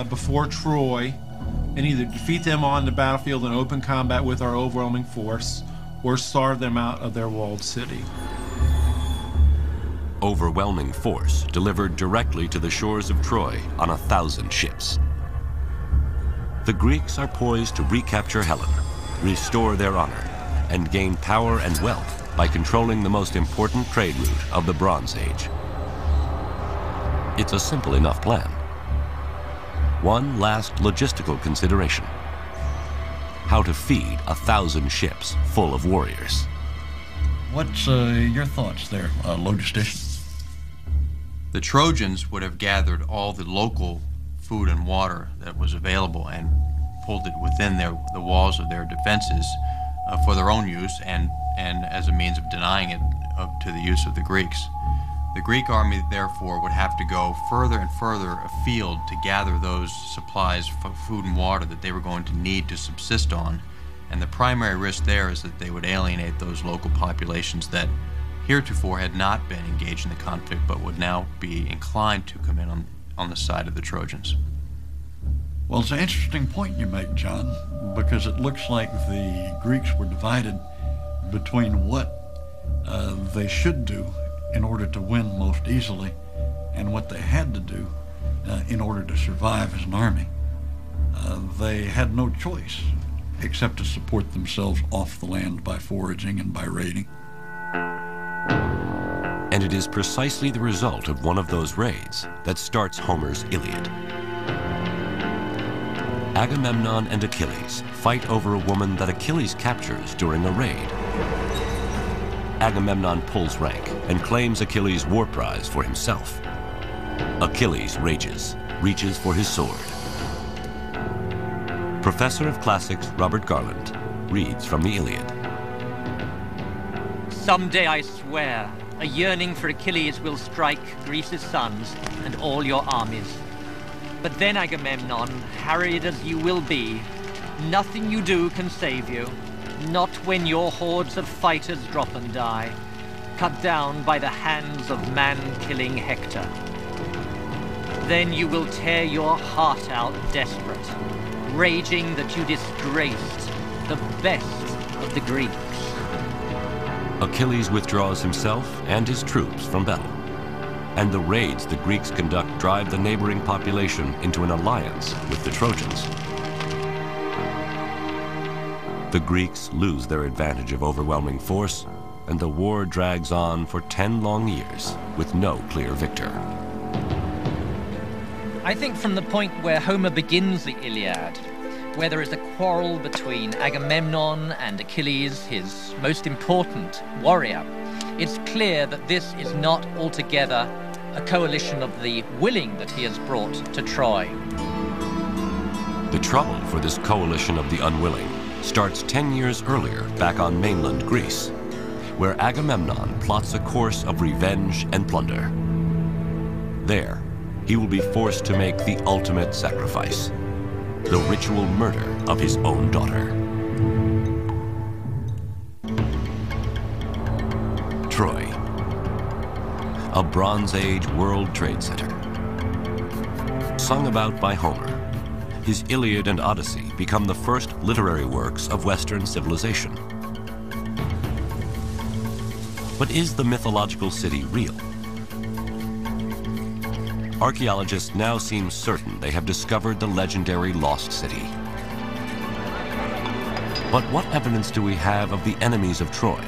before Troy and either defeat them on the battlefield in open combat with our overwhelming force or starve them out of their walled city. Overwhelming force delivered directly to the shores of Troy on 1,000 ships. The Greeks are poised to recapture Helen, restore their honor, and gain power and wealth by controlling the most important trade route of the Bronze Age. It's a simple enough plan. One last logistical consideration: how to feed 1,000 ships full of warriors. What's your thoughts there, logistician? The Trojans would have gathered all the local food and water that was available and pulled it within the walls of their defenses for their own use and as a means of denying it to the use of the Greeks. The Greek army, therefore, would have to go further and further afield to gather those supplies of food and water that they were going to need to subsist on. And the primary risk there is that they would alienate those local populations that heretofore had not been engaged in the conflict but would now be inclined to come in on the side of the Trojans. Well, it's an interesting point you make, John, because it looks like the Greeks were divided between what they should do in order to win most easily and what they had to do in order to survive as an army. They had no choice except to support themselves off the land by foraging and by raiding. And it is precisely the result of one of those raids that starts Homer's Iliad. Agamemnon and Achilles fight over a woman that Achilles captures during a raid. Agamemnon pulls rank and claims Achilles' war prize for himself. Achilles rages, reaches for his sword. Professor of Classics Robert Garland reads from the Iliad. Someday, I swear, a yearning for Achilles will strike Greece's sons and all your armies. But then, Agamemnon, harried as you will be, nothing you do can save you, not when your hordes of fighters drop and die, cut down by the hands of man-killing Hector. Then you will tear your heart out desperate, raging that you disgraced the best of the Greeks. Achilles withdraws himself and his troops from battle, and the raids the Greeks conduct drive the neighboring population into an alliance with the Trojans. The Greeks lose their advantage of overwhelming force, and the war drags on for 10 long years with no clear victor. I think from the point where Homer begins the Iliad, where there is a quarrel between Agamemnon and Achilles, his most important warrior, it's clear that this is not altogether a coalition of the willing that he has brought to Troy. The trouble for this coalition of the unwilling starts 10 years earlier back on mainland Greece, where Agamemnon plots a course of revenge and plunder. There, he will be forced to make the ultimate sacrifice, the ritual murder of his own daughter. Troy, a Bronze Age World Trade Center. Sung about by Homer, his Iliad and Odyssey become the first literary works of Western civilization. But is the mythological city real? Archaeologists now seem certain they have discovered the legendary lost city. But what evidence do we have of the enemies of Troy?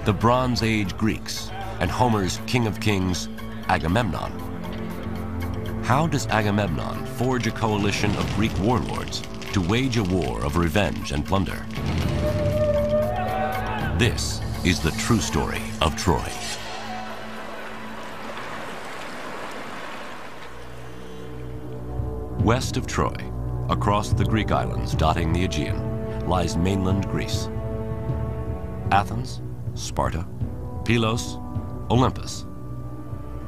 the Bronze Age Greeks, and Homer's King of Kings, Agamemnon. How does Agamemnon forge a coalition of Greek warlords to wage a war of revenge and plunder? This is the true story of Troy. West of Troy, across the Greek islands dotting the Aegean, lies mainland Greece. Athens, Sparta, Pylos, Olympus,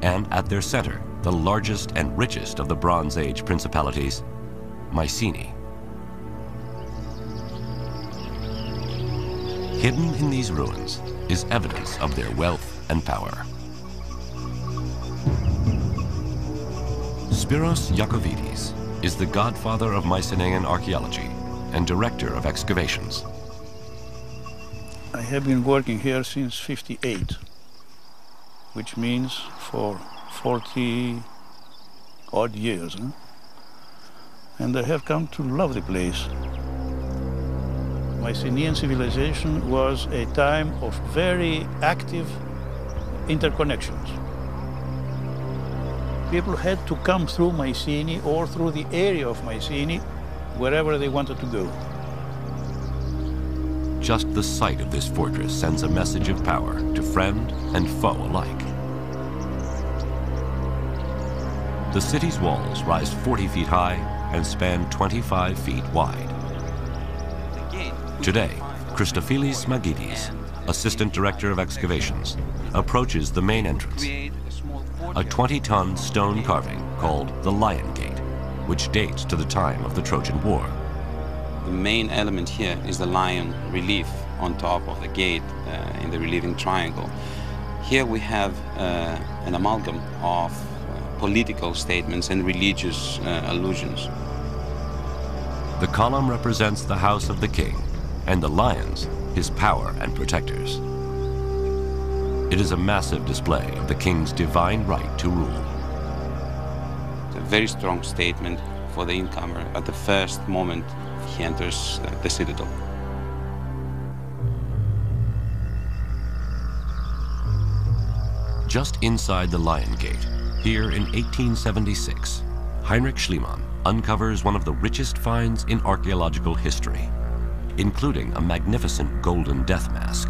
and at their center, the largest and richest of the Bronze Age principalities, Mycenae. Hidden in these ruins is evidence of their wealth and power. Spiros Iacovides is the godfather of Mycenaean archaeology and director of excavations. I have been working here since '58, which means for 40 odd years. Huh? And I have come to love the place. Mycenaean civilization was a time of very active interconnections. People had to come through Mycenae or through the area of Mycenae wherever they wanted to go. Just the sight of this fortress sends a message of power to friend and foe alike. The city's walls rise 40 feet high and span 25 feet wide. Today, Christofilis Magidis, Assistant Director of Excavations, approaches the main entrance, a 20-ton stone carving called the Lion Gate, which dates to the time of the Trojan War. The main element here is the lion relief on top of the gate in the relieving triangle. Here we have an amalgam of political statements and religious allusions. The column represents the house of the king, and the lions, his power and protectors. It is a massive display of the king's divine right to rule. It's a very strong statement for the incomer at the first moment he enters the citadel. Just inside the Lion Gate, here in 1876, Heinrich Schliemann uncovers one of the richest finds in archaeological history, including a magnificent golden death mask.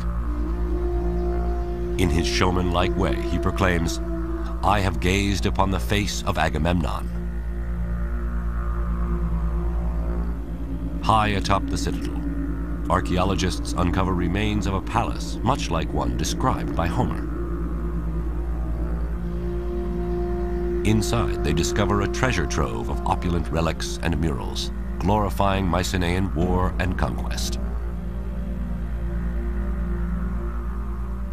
In his showman-like way, he proclaims, "I have gazed upon the face of Agamemnon." High atop the citadel, archaeologists uncover remains of a palace much like one described by Homer. Inside, they discover a treasure trove of opulent relics and murals, glorifying Mycenaean war and conquest.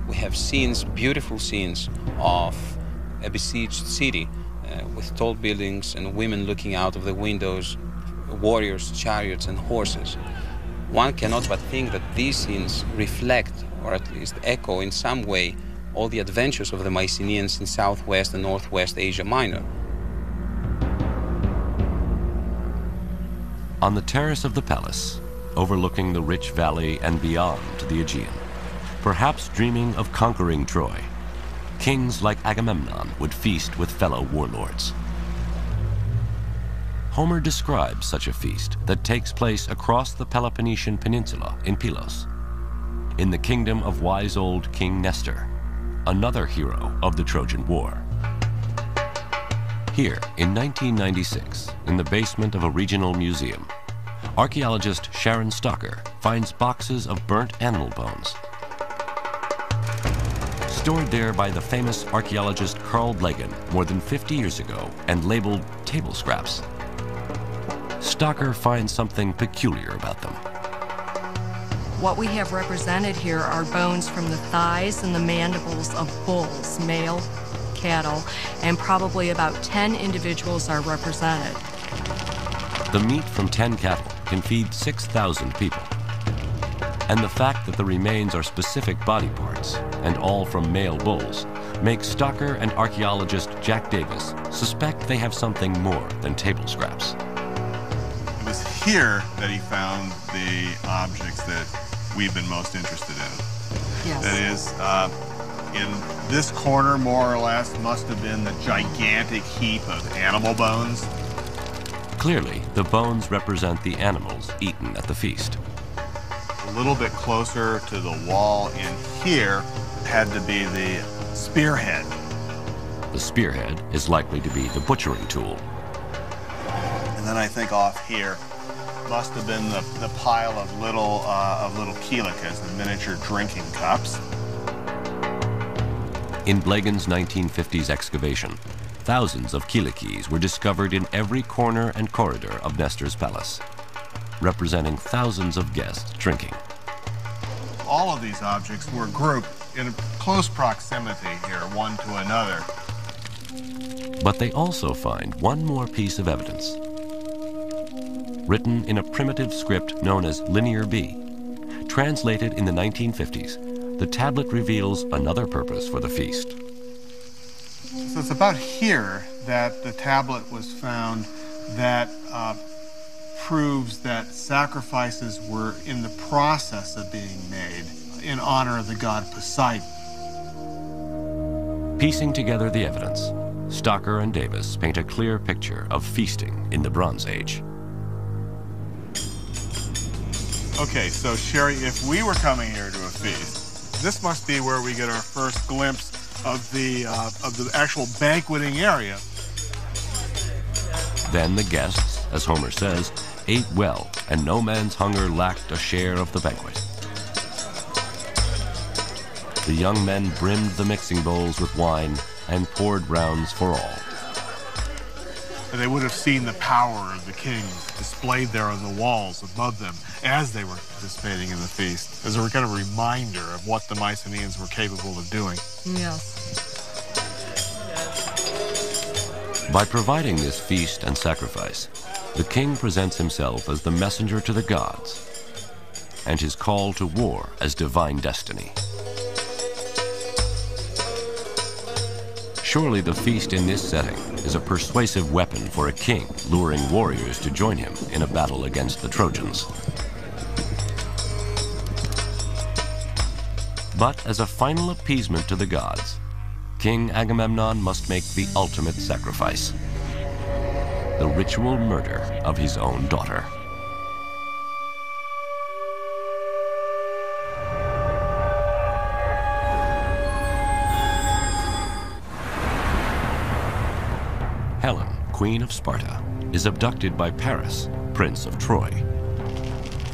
We have scenes, beautiful scenes of a besieged city with tall buildings and women looking out of the windows, warriors, chariots and horses. One cannot but think that these scenes reflect, or at least echo in some way, all the adventures of the Mycenaeans in Southwest and Northwest Asia Minor. On the terrace of the palace, overlooking the rich valley and beyond to the Aegean, perhaps dreaming of conquering Troy, kings like Agamemnon would feast with fellow warlords. Homer describes such a feast that takes place across the Peloponnesian Peninsula in Pylos, in the kingdom of wise old King Nestor, another hero of the Trojan War. Here, in 1996, in the basement of a regional museum, archaeologist Sharon Stocker finds boxes of burnt animal bones. Stored there by the famous archaeologist Carl Blegen more than 50 years ago and labeled table scraps. Stocker finds something peculiar about them. What we have represented here are bones from the thighs and the mandibles of bulls, male, cattle, and probably about 10 individuals are represented. The meat from 10 cattle can feed 6,000 people. And the fact that the remains are specific body parts, and all from male bulls, makes Stocker and archaeologist Jack Davis suspect they have something more than table scraps. It was here that he found the objects that we've been most interested in. Yes. That is, in this corner, more or less, must have been the gigantic heap of animal bones. Clearly, the bones represent the animals eaten at the feast. A little bit closer to the wall in here had to be the spearhead. The spearhead is likely to be the butchering tool. And then I think off here must have been the pile of little kielikas, the miniature drinking cups. In Blegen's 1950s excavation, thousands of kielikis were discovered in every corner and corridor of Nestor's palace, representing thousands of guests drinking. All of these objects were grouped in close proximity here, one to another. But they also find one more piece of evidence. Written in a primitive script known as Linear B, translated in the 1950s, the tablet reveals another purpose for the feast. So it's about here that the tablet was found that proves that sacrifices were in the process of being made in honor of the god Poseidon. Piecing together the evidence, Stocker and Davis paint a clear picture of feasting in the Bronze Age. Okay, so Sherry, if we were coming here to a feast, this must be where we get our first glimpse of the actual banqueting area. Then the guests, as Homer says, ate well, and no man's hunger lacked a share of the banquet. The young men brimmed the mixing bowls with wine and poured rounds for all. And they would have seen the power of the kings displayed there on the walls above them as they were participating in the feast, as a kind of reminder of what the Mycenaeans were capable of doing. Yes. By providing this feast and sacrifice, the king presents himself as the messenger to the gods, and his call to war as divine destiny. Surely the feast in this setting is a persuasive weapon for a king luring warriors to join him in a battle against the Trojans. But as a final appeasement to the gods, King Agamemnon must make the ultimate sacrifice: the ritual murder of his own daughter. Helen, Queen of Sparta, is abducted by Paris, Prince of Troy.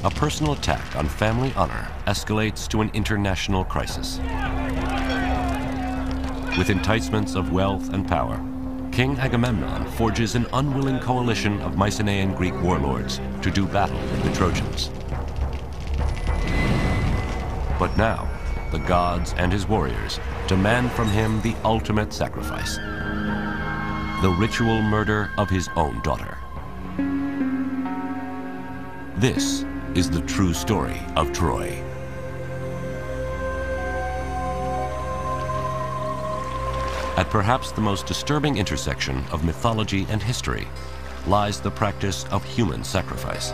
A personal attack on family honor escalates to an international crisis. With enticements of wealth and power, King Agamemnon forges an unwilling coalition of Mycenaean Greek warlords to do battle with the Trojans. But now, the gods and his warriors demand from him the ultimate sacrifice: the ritual murder of his own daughter. This is the true story of Troy. At perhaps the most disturbing intersection of mythology and history lies the practice of human sacrifice.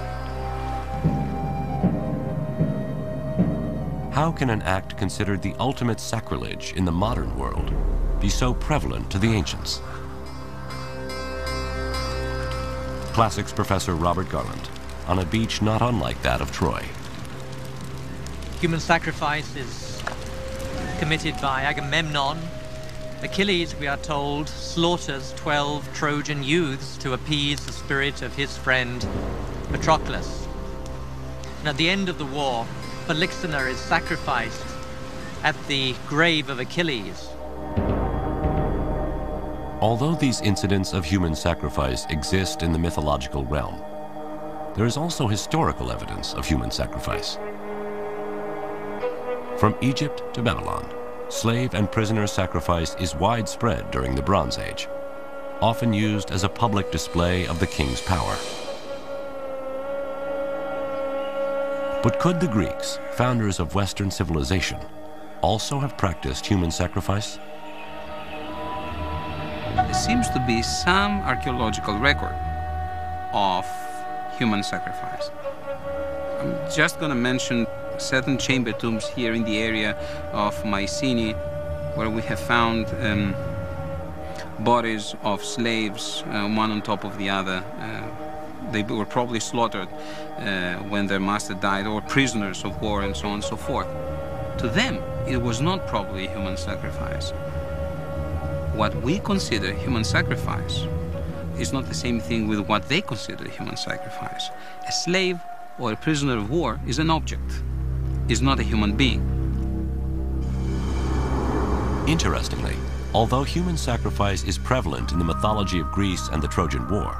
How can an act considered the ultimate sacrilege in the modern world be so prevalent to the ancients? Classics professor Robert Garland on a beach not unlike that of Troy. Human sacrifice is committed by Agamemnon. Achilles, we are told, slaughters 12 Trojan youths to appease the spirit of his friend Patroclus. And at the end of the war, Polyxena is sacrificed at the grave of Achilles. Although these incidents of human sacrifice exist in the mythological realm, there is also historical evidence of human sacrifice. From Egypt to Babylon, slave and prisoner sacrifice is widespread during the Bronze Age, often used as a public display of the king's power. But could the Greeks, founders of Western civilization, also have practiced human sacrifice? There seems to be some archaeological record of human sacrifice. I'm just going to mention certain chamber tombs here in the area of Mycenae, where we have found bodies of slaves, one on top of the other. They were probably slaughtered when their master died, or prisoners of war, and so on and so forth. To them, it was not probably human sacrifice. What we consider human sacrifice is not the same thing with what they consider human sacrifice. A slave or a prisoner of war is an object, is not a human being. Interestingly, although human sacrifice is prevalent in the mythology of Greece and the Trojan War,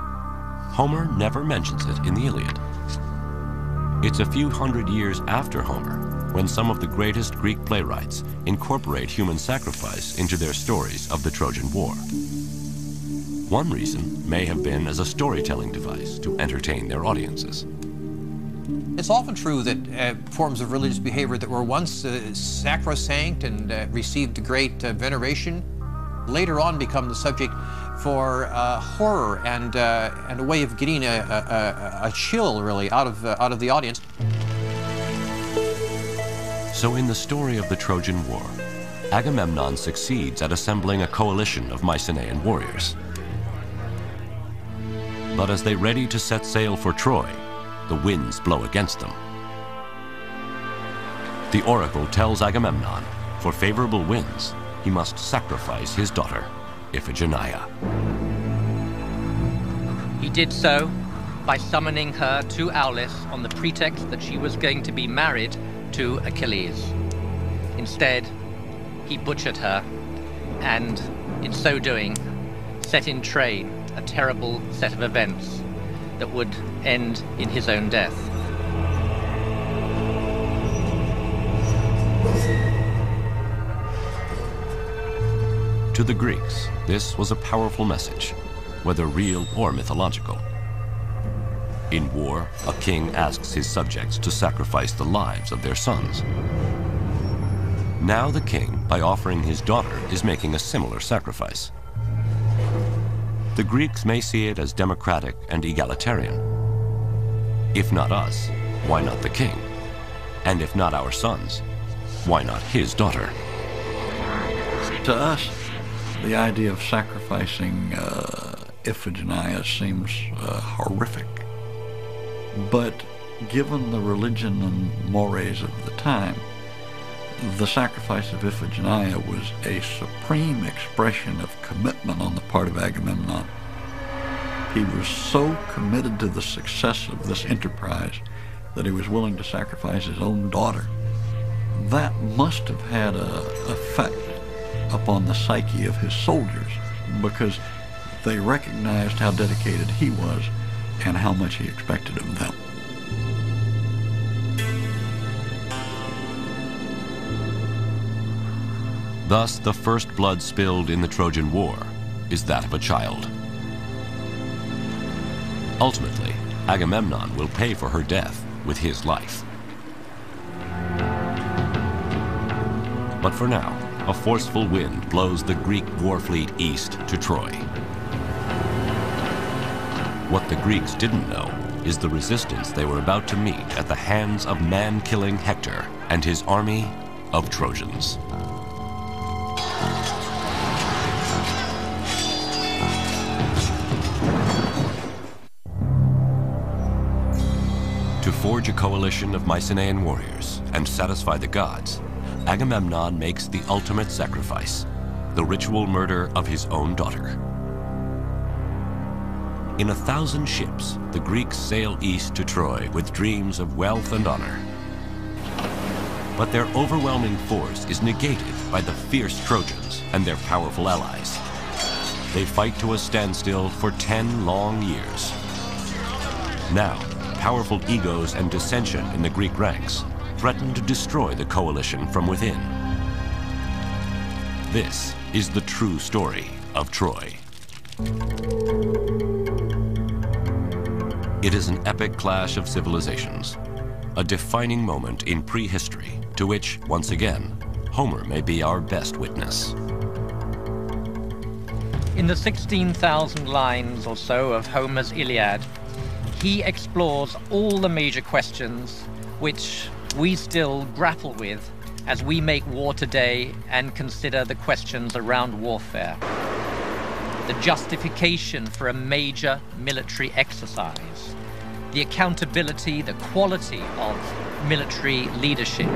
Homer never mentions it in the Iliad. It's a few hundred years after Homer when some of the greatest Greek playwrights incorporate human sacrifice into their stories of the Trojan War. One reason may have been as a storytelling device to entertain their audiences. It's often true that forms of religious behavior that were once sacrosanct and received great veneration later on become the subject for horror and a way of getting a chill, really, out of the audience. So in the story of the Trojan War, Agamemnon succeeds at assembling a coalition of Mycenaean warriors. But as they ready to set sail for Troy, the winds blow against them. The oracle tells Agamemnon, for favorable winds, he must sacrifice his daughter, Iphigenia. He did so by summoning her to Aulis on the pretext that she was going to be married to Achilles. Instead, he butchered her, and in so doing, set in train a terrible set of events that would end in his own death. To the Greeks, this was a powerful message, whether real or mythological. In war, a king asks his subjects to sacrifice the lives of their sons. Now the king, by offering his daughter, is making a similar sacrifice. The Greeks may see it as democratic and egalitarian. If not us, why not the king? And if not our sons, why not his daughter? To us, the idea of sacrificing Iphigenia seems horrific. But given the religion and mores of the time, the sacrifice of Iphigenia was a supreme expression of commitment on the part of Agamemnon. He was so committed to the success of this enterprise that he was willing to sacrifice his own daughter. That must have had an effect upon the psyche of his soldiers, because they recognized how dedicated he was and how much he expected of them. Thus, the first blood spilled in the Trojan War is that of a child. Ultimately, Agamemnon will pay for her death with his life. But for now, a forceful wind blows the Greek war fleet east to Troy. What the Greeks didn't know is the resistance they were about to meet at the hands of man-killing Hector and his army of Trojans. To forge a coalition of Mycenaean warriors and satisfy the gods, Agamemnon makes the ultimate sacrifice, the ritual murder of his own daughter. In 1,000 ships, the Greeks sail east to Troy with dreams of wealth and honor. But their overwhelming force is negated by the fierce Trojans and their powerful allies. They fight to a standstill for 10 long years. Now, powerful egos and dissension in the Greek ranks threaten to destroy the coalition from within. This is the true story of Troy. It is an epic clash of civilizations, a defining moment in prehistory to which, once again, Homer may be our best witness. In the 16,000 lines or so of Homer's Iliad, he explores all the major questions which we still grapple with as we make war today and consider the questions around warfare. The justification for a major military exercise, the accountability, the quality of military leadership,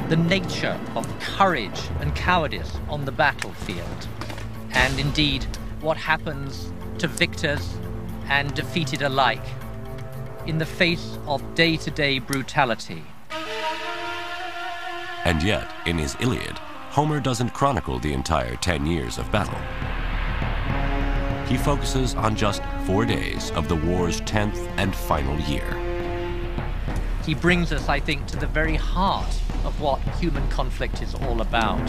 the nature of courage and cowardice on the battlefield, and indeed what happens to victors and defeated alike in the face of day-to-day brutality. And yet, in his Iliad, Homer doesn't chronicle the entire 10 years of battle. He focuses on just 4 days of the war's 10th and final year. He brings us, I think, to the very heart of what human conflict is all about.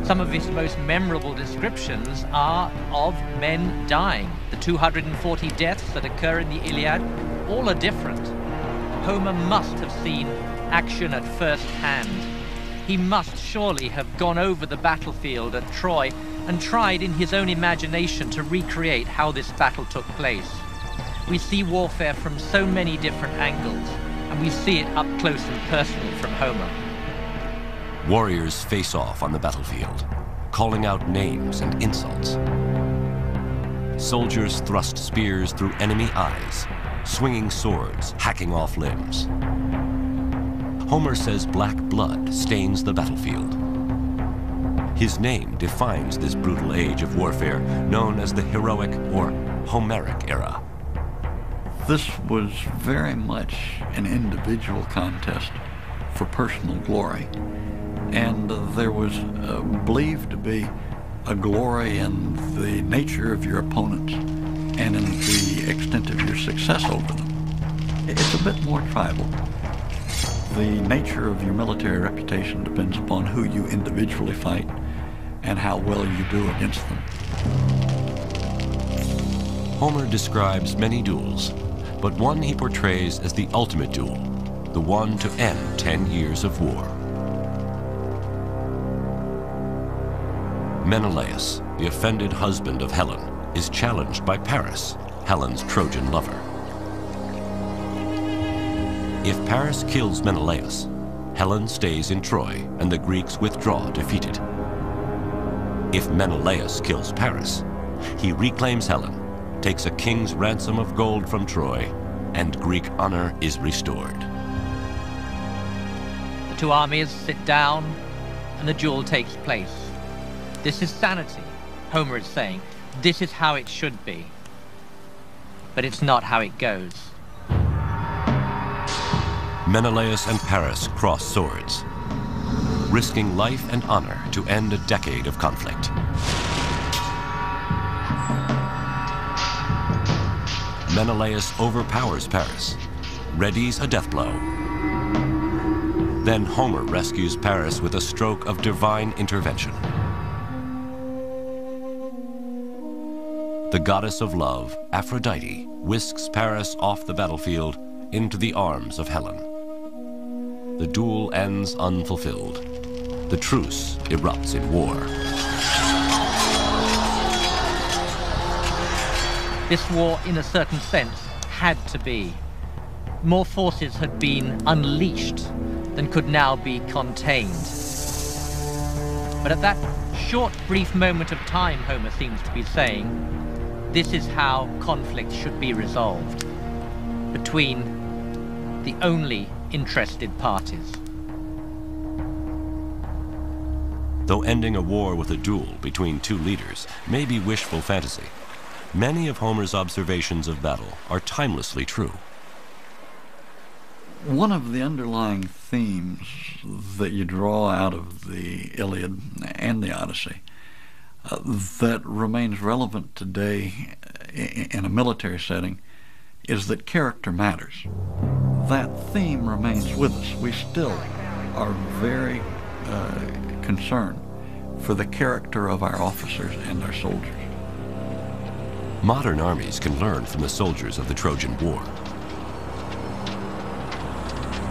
Some of his most memorable descriptions are of men dying. The 240 deaths that occur in the Iliad, all are different. Homer must have seen action at first hand. He must surely have gone over the battlefield at Troy and tried in his own imagination to recreate how this battle took place. We see warfare from so many different angles, and we see it up close and personal from Homer. Warriors face off on the battlefield, calling out names and insults. Soldiers thrust spears through enemy eyes, swinging swords, hacking off limbs. Homer says black blood stains the battlefield. His name defines this brutal age of warfare, known as the heroic or Homeric era. This was very much an individual contest for personal glory, and there was believed to be a glory in the nature of your opponents and in the extent of your success over them. It's a bit more tribal. The nature of your military reputation depends upon who you individually fight and how well you do against them. Homer describes many duels, but one he portrays as the ultimate duel, the one to end 10 years of war. Menelaus, the offended husband of Helen, is challenged by Paris, Helen's Trojan lover. If Paris kills Menelaus, Helen stays in Troy and the Greeks withdraw defeated. If Menelaus kills Paris, he reclaims Helen, takes a king's ransom of gold from Troy, and Greek honor is restored. The two armies sit down and the duel takes place. This is sanity, Homer is saying. This is how it should be. But it's not how it goes. Menelaus and Paris cross swords, risking life and honor to end a decade of conflict. Menelaus overpowers Paris, readies a death blow. Then Homer rescues Paris with a stroke of divine intervention. The goddess of love, Aphrodite, whisks Paris off the battlefield into the arms of Helen. The duel ends unfulfilled. The truce erupts in war. This war, in a certain sense, had to be. More forces had been unleashed than could now be contained. But at that short, brief moment of time, Homer seems to be saying, this is how conflict should be resolved between the only interested parties. Though ending a war with a duel between two leaders may be wishful fantasy, many of Homer's observations of battle are timelessly true. One of the underlying themes that you draw out of the Iliad and the Odyssey that remains relevant today in a military setting is that character matters. That theme remains with us. We still are very concerned for the character of our officers and our soldiers. Modern armies can learn from the soldiers of the Trojan War.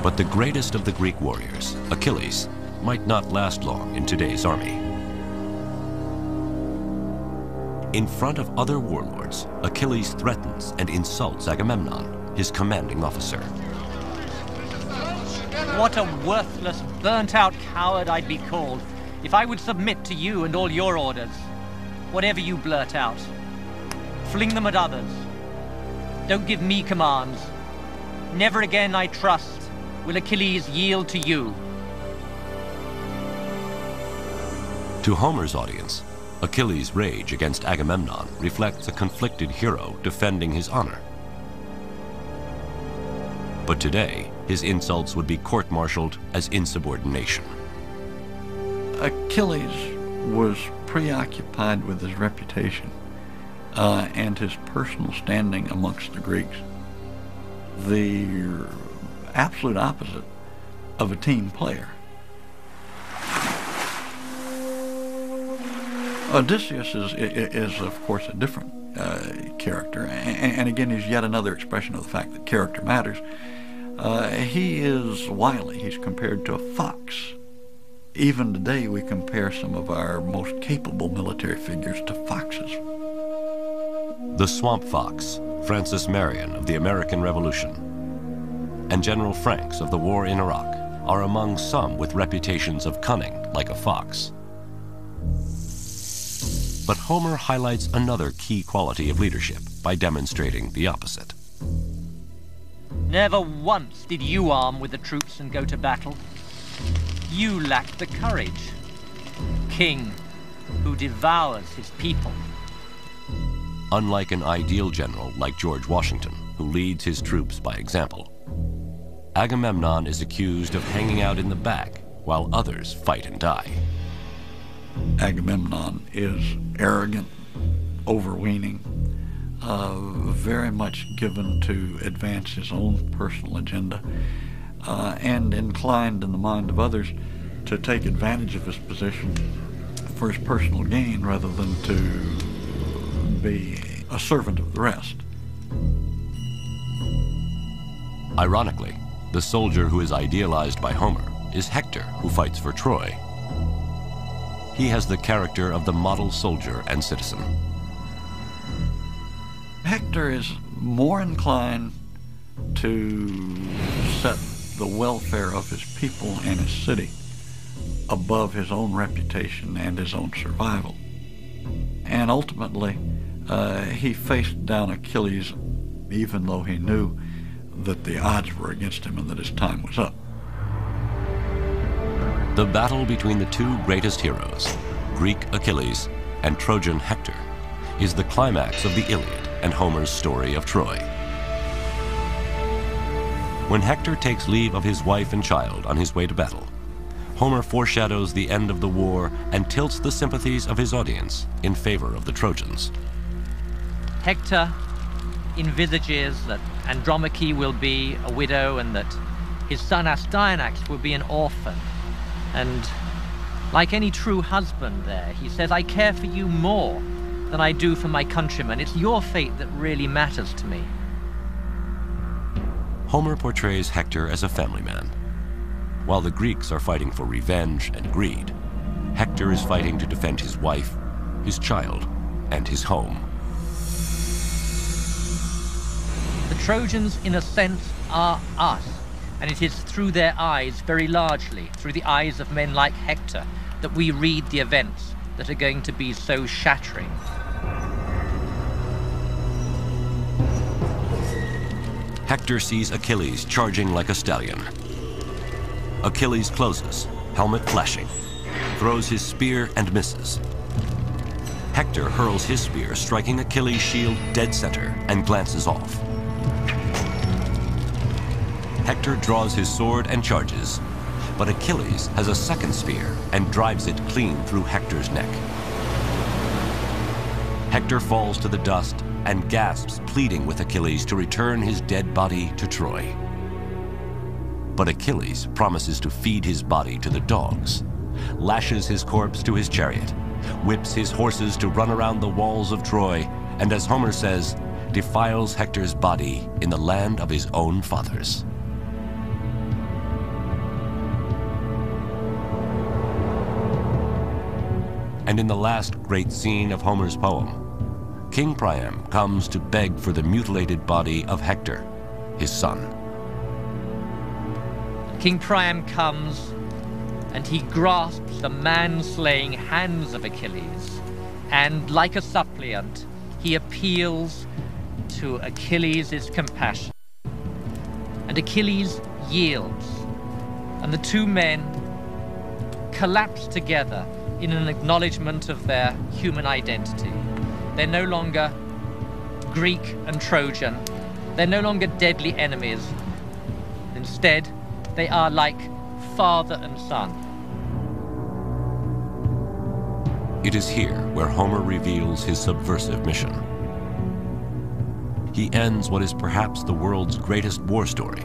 But the greatest of the Greek warriors, Achilles, might not last long in today's army. In front of other warlords, Achilles threatens and insults Agamemnon, his commanding officer. What a worthless, burnt-out coward I'd be called if I would submit to you and all your orders. Whatever you blurt out, fling them at others. Don't give me commands. Never again, I trust, will Achilles yield to you. To Homer's audience, Achilles' rage against Agamemnon reflects a conflicted hero defending his honor. But today, his insults would be court-martialed as insubordination. Achilles was preoccupied with his reputation and his personal standing amongst the Greeks. The absolute opposite of a team player. Odysseus is of course, a different character, and again, he's yet another expression of the fact that character matters. He is wily. He's compared to a fox. Even today, we compare some of our most capable military figures to foxes. The Swamp Fox, Francis Marion of the American Revolution, and General Franks of the war in Iraq are among some with reputations of cunning like a fox. But Homer highlights another key quality of leadership by demonstrating the opposite. Never once did you arm with the troops and go to battle. You lacked the courage. King who devours his people. Unlike an ideal general like George Washington, who leads his troops by example, Agamemnon is accused of hanging out in the back while others fight and die. Agamemnon is arrogant, overweening, very much given to advance his own personal agenda, and inclined in the mind of others to take advantage of his position for his personal gain rather than to be a servant of the rest. Ironically, the soldier who is idealized by Homer is Hector, who fights for Troy. He has the character of the model soldier and citizen. Hector is more inclined to set the welfare of his people and his city above his own reputation and his own survival. And ultimately, he faced down Achilles even though he knew that the odds were against him and that his time was up. The battle between the two greatest heroes, Greek Achilles and Trojan Hector, is the climax of the Iliad and Homer's story of Troy. When Hector takes leave of his wife and child on his way to battle, Homer foreshadows the end of the war and tilts the sympathies of his audience in favor of the Trojans. Hector envisages that Andromache will be a widow and that his son Astyanax will be an orphan. And like any true husband there, he says, I care for you more than I do for my countrymen. It's your fate that really matters to me. Homer portrays Hector as a family man. While the Greeks are fighting for revenge and greed, Hector is fighting to defend his wife, his child, and his home. The Trojans, in a sense, are us. And it is through their eyes, very largely, through the eyes of men like Hector, that we read the events that are going to be so shattering. Hector sees Achilles charging like a stallion. Achilles closes, helmet flashing, throws his spear and misses. Hector hurls his spear, striking Achilles' shield dead center, and glances off. Hector draws his sword and charges, but Achilles has a second spear and drives it clean through Hector's neck. Hector falls to the dust and gasps, pleading with Achilles to return his dead body to Troy. But Achilles promises to feed his body to the dogs, lashes his corpse to his chariot, whips his horses to run around the walls of Troy, and as Homer says, defiles Hector's body in the land of his own fathers. And in the last great scene of Homer's poem, King Priam comes to beg for the mutilated body of Hector, his son. King Priam comes and he grasps the man-slaying hands of Achilles, and like a suppliant, he appeals to Achilles' compassion. And Achilles yields, and the two men collapse together in an acknowledgement of their human identity. They're no longer Greek and Trojan. They're no longer deadly enemies. Instead, they are like father and son. It is here where Homer reveals his subversive mission. He ends what is perhaps the world's greatest war story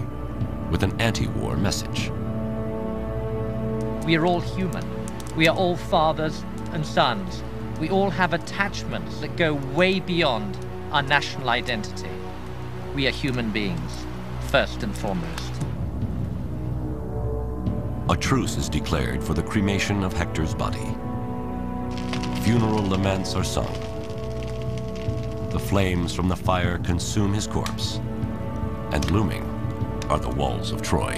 with an anti-war message. We are all human. We are all fathers and sons. We all have attachments that go way beyond our national identity. We are human beings, first and foremost. A truce is declared for the cremation of Hector's body. Funeral laments are sung. The flames from the fire consume his corpse, and looming are the walls of Troy.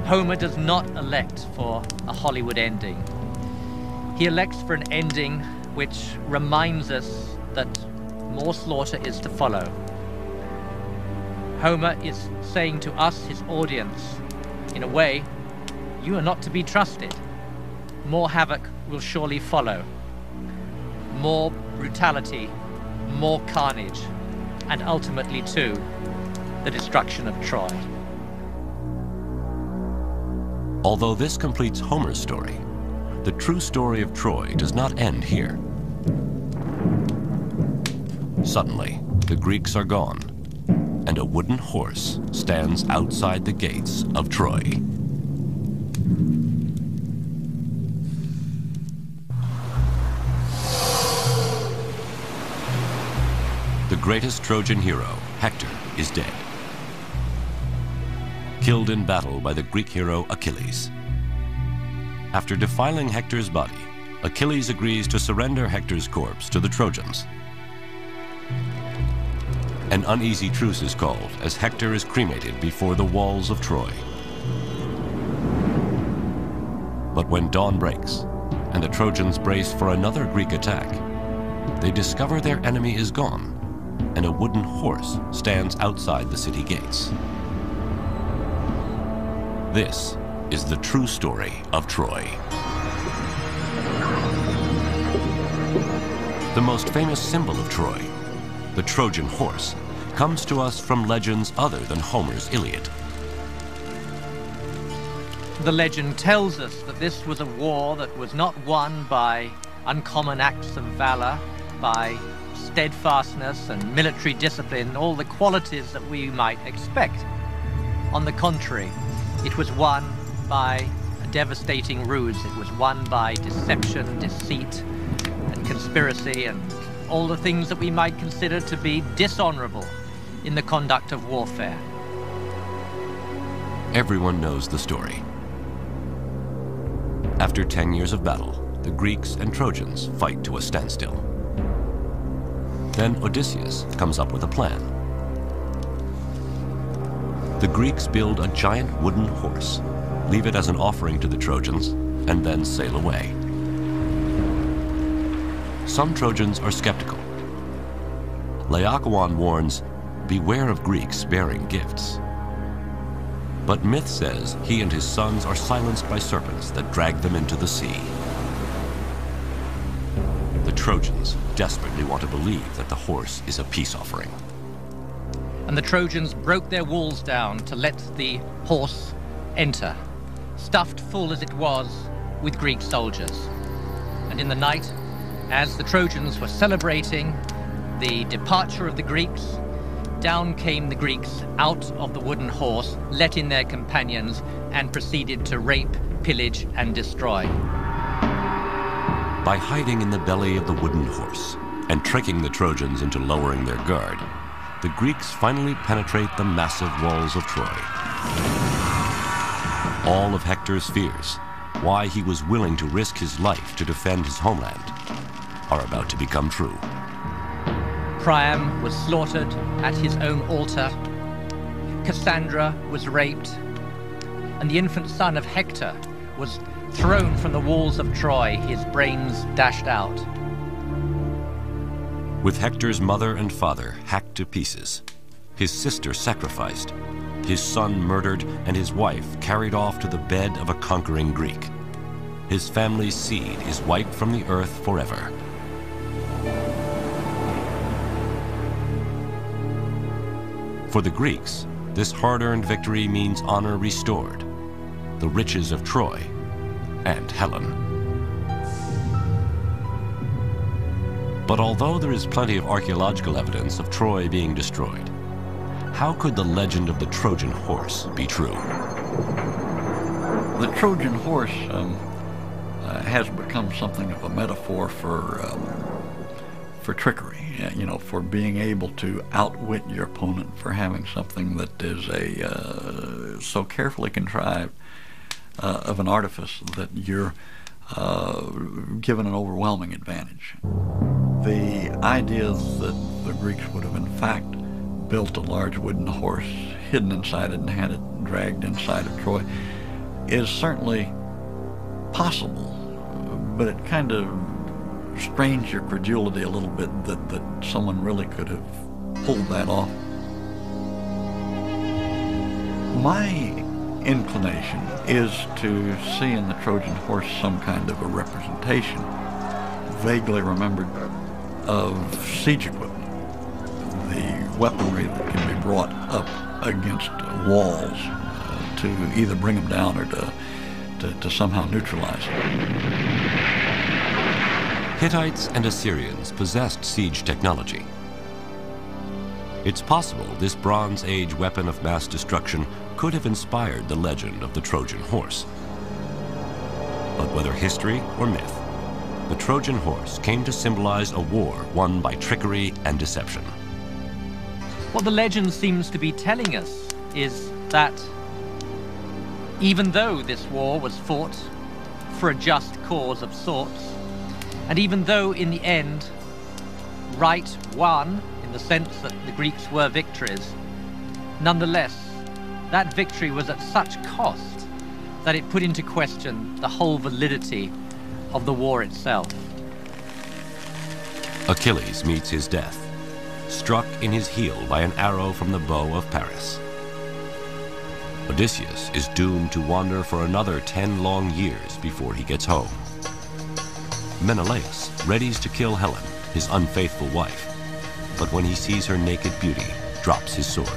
Homer does not elect for a Hollywood ending. He elects for an ending which reminds us that more slaughter is to follow. Homer is saying to us, his audience, in a way, you are not to be trusted. More havoc will surely follow. More brutality, more carnage, and ultimately, too, the destruction of Troy. Although this completes Homer's story, the true story of Troy does not end here. Suddenly, the Greeks are gone, and a wooden horse stands outside the gates of Troy. The greatest Trojan hero, Hector, is dead. Killed in battle by the Greek hero Achilles. After defiling Hector's body, Achilles agrees to surrender Hector's corpse to the Trojans. An uneasy truce is called as Hector is cremated before the walls of Troy. But when dawn breaks and the Trojans brace for another Greek attack, they discover their enemy is gone and a wooden horse stands outside the city gates. This is the true story of Troy. The most famous symbol of Troy, the Trojan horse, comes to us from legends other than Homer's Iliad. The legend tells us that this was a war that was not won by uncommon acts of valor, by steadfastness and military discipline, all the qualities that we might expect. On the contrary, it was won by a devastating ruse. It was won by deception, deceit, and conspiracy, and all the things that we might consider to be dishonorable in the conduct of warfare. Everyone knows the story. After 10 years of battle, the Greeks and Trojans fight to a standstill. Then Odysseus comes up with a plan. The Greeks build a giant wooden horse, leave it as an offering to the Trojans, and then sail away. Some Trojans are skeptical. Laocoon warns, beware of Greeks bearing gifts. But myth says he and his sons are silenced by serpents that drag them into the sea. The Trojans desperately want to believe that the horse is a peace offering. And the Trojans broke their walls down to let the horse enter, stuffed full as it was with Greek soldiers. And in the night, as the Trojans were celebrating the departure of the Greeks, down came the Greeks out of the wooden horse, let in their companions, and proceeded to rape, pillage, and destroy. By hiding in the belly of the wooden horse and tricking the Trojans into lowering their guard, the Greeks finally penetrate the massive walls of Troy. All of Hector's fears, why he was willing to risk his life to defend his homeland, are about to become true. Priam was slaughtered at his own altar. Cassandra was raped. and the infant son of Hector was thrown from the walls of Troy, his brains dashed out. With Hector's mother and father hacked to pieces, his sister sacrificed, his son murdered, and his wife carried off to the bed of a conquering Greek, his family's seed is wiped from the earth forever. For the Greeks, this hard-earned victory means honor restored, the riches of Troy, and Helen. But although there is plenty of archaeological evidence of Troy being destroyed, how could the legend of the Trojan horse be true? The Trojan horse has become something of a metaphor for trickery, you know, for being able to outwit your opponent, for having something that is so carefully contrived of an artifice that you're given an overwhelming advantage. The idea that the Greeks would have in fact built a large wooden horse, hidden inside it, and had it dragged inside of Troy is certainly possible, but it kind of strains your credulity a little bit that someone really could have pulled that off. My inclination is to see in the Trojan horse some kind of a representation, vaguely remembered, of siege equipment, the weaponry that can be brought up against walls to either bring them down or to somehow neutralize them. Hittites and Assyrians possessed siege technology. It's possible this Bronze Age weapon of mass destruction could have inspired the legend of the Trojan horse. But whether history or myth, the Trojan horse came to symbolize a war won by trickery and deception. What the legend seems to be telling us is that even though this war was fought for a just cause of sorts, and even though in the end right won, in the sense that the Greeks were victors, nonetheless, that victory was at such cost that it put into question the whole validity of the war itself. Achilles meets his death, struck in his heel by an arrow from the bow of Paris. Odysseus is doomed to wander for another 10 long years before he gets home. Menelaus readies to kill Helen, his unfaithful wife, but when he sees her naked beauty, drops his sword.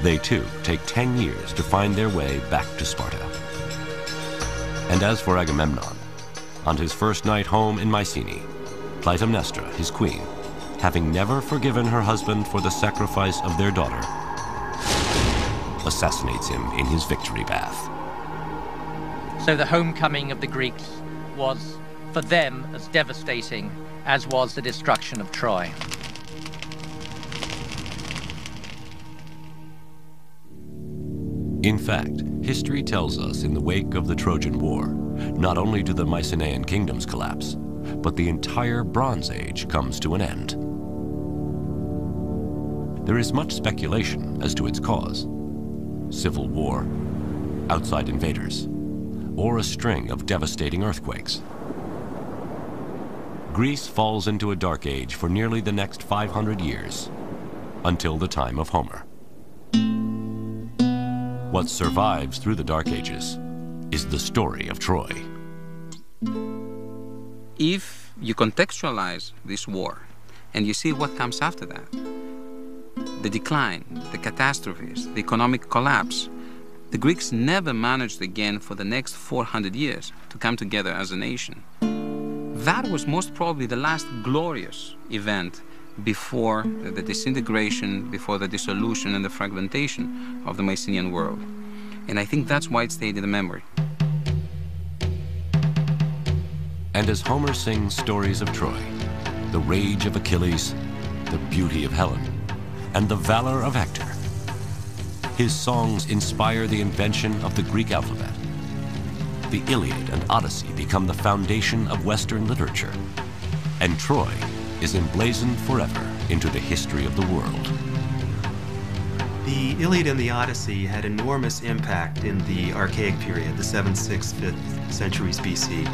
They too take 10 years to find their way back to Sparta. And as for Agamemnon, on his first night home in Mycenae, Clytemnestra, his queen, having never forgiven her husband for the sacrifice of their daughter, assassinates him in his victory bath. So the homecoming of the Greeks was for them as devastating as was the destruction of Troy. In fact, history tells us in the wake of the Trojan War, not only do the Mycenaean kingdoms collapse, but the entire Bronze Age comes to an end. There is much speculation as to its cause: civil war, outside invaders, or a string of devastating earthquakes. Greece falls into a dark age for nearly the next 500 years, until the time of Homer. What survives through the Dark Ages is the story of Troy. If you contextualize this war and you see what comes after that, the decline, the catastrophes, the economic collapse, the Greeks never managed again for the next 400 years to come together as a nation. That was most probably the last glorious event before the disintegration, before the dissolution and the fragmentation of the Mycenaean world. And I think that's why it stayed in the memory. And as Homer sings stories of Troy, the rage of Achilles, the beauty of Helen, and the valor of Hector, his songs inspire the invention of the Greek alphabet. The Iliad and Odyssey become the foundation of Western literature, and Troy is emblazoned forever into the history of the world. The Iliad and the Odyssey had enormous impact in the Archaic period, the 7th, 6th, 5th centuries BC.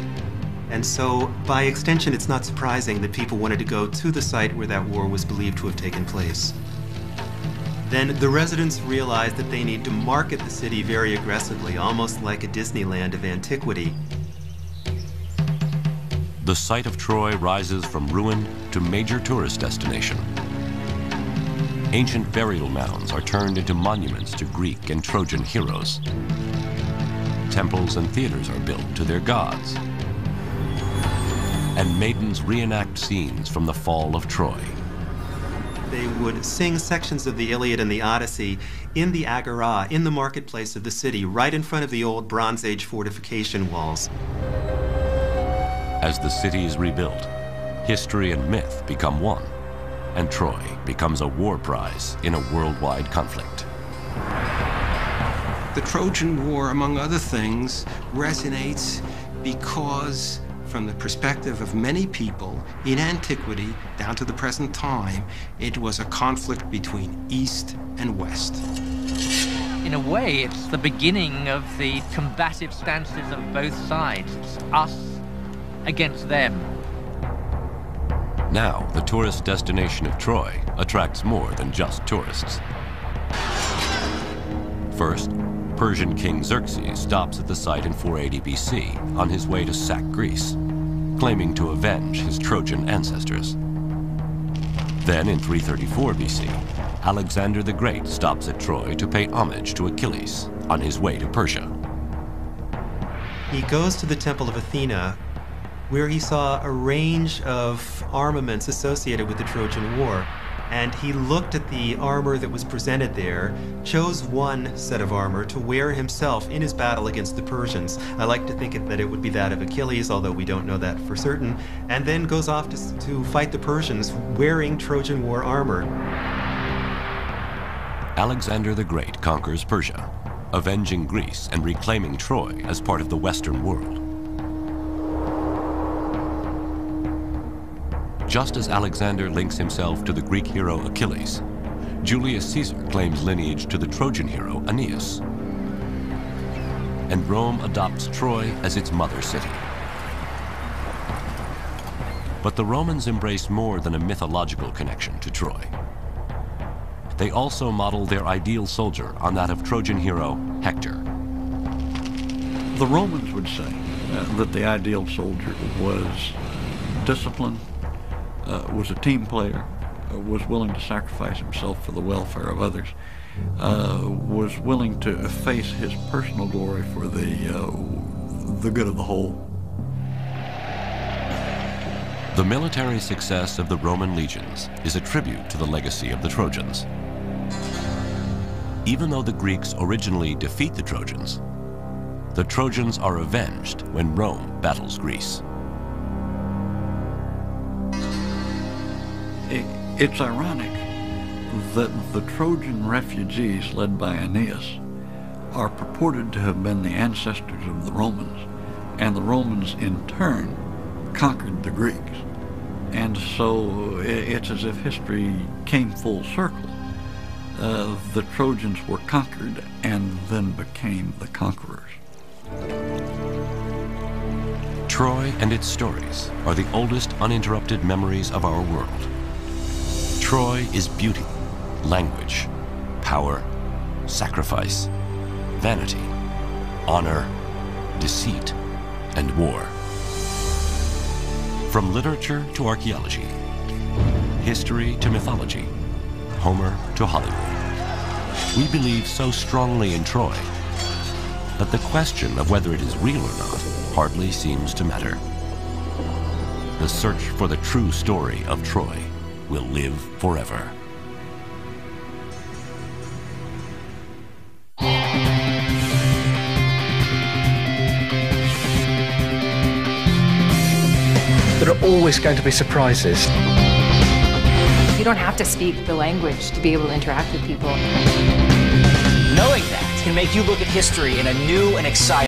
And so, by extension, it's not surprising that people wanted to go to the site where that war was believed to have taken place. Then the residents realized that they need to market the city very aggressively, almost like a Disneyland of antiquity. The site of Troy rises from ruin to major tourist destination. Ancient burial mounds are turned into monuments to Greek and Trojan heroes. Temples and theaters are built to their gods. And maidens reenact scenes from the fall of Troy. They would sing sections of the Iliad and the Odyssey in the agora, in the marketplace of the city, right in front of the old Bronze Age fortification walls. As the city is rebuilt, history and myth become one, and Troy becomes a war prize in a worldwide conflict. The Trojan War, among other things, resonates because, from the perspective of many people in antiquity down to the present time, it was a conflict between East and West. In a way, it's the beginning of the combative stances of both sides. It's us against them. Now, the tourist destination of Troy attracts more than just tourists. First, Persian King Xerxes stops at the site in 480 BC on his way to sack Greece, claiming to avenge his Trojan ancestors. Then in 334 BC, Alexander the Great stops at Troy to pay homage to Achilles on his way to Persia. He goes to the Temple of Athena, where he saw a range of armaments associated with the Trojan War. And he looked at the armor that was presented there, chose one set of armor to wear himself in his battle against the Persians. I like to think that it would be that of Achilles, although we don't know that for certain, and then goes off to fight the Persians wearing Trojan War armor. Alexander the Great conquers Persia, avenging Greece and reclaiming Troy as part of the Western world. Just as Alexander links himself to the Greek hero Achilles, Julius Caesar claims lineage to the Trojan hero Aeneas. And Rome adopts Troy as its mother city. But the Romans embrace more than a mythological connection to Troy. They also model their ideal soldier on that of Trojan hero Hector. The Romans would say that the ideal soldier was disciplined, was a team player, was willing to sacrifice himself for the welfare of others, was willing to efface his personal glory for the good of the whole. The military success of the Roman legions is a tribute to the legacy of the Trojans. Even though the Greeks originally defeat the Trojans are avenged when Rome battles Greece. It's ironic that the Trojan refugees led by Aeneas are purported to have been the ancestors of the Romans, and the Romans in turn conquered the Greeks. And so it's as if history came full circle. The Trojans were conquered and then became the conquerors. Troy and its stories are the oldest uninterrupted memories of our world. Troy is beauty, language, power, sacrifice, vanity, honor, deceit, and war. From literature to archaeology, history to mythology, Homer to Hollywood, we believe so strongly in Troy that the question of whether it is real or not hardly seems to matter. The search for the true story of Troy will live forever. There are always going to be surprises. You don't have to speak the language to be able to interact with people. Knowing that can make you look at history in a new and exciting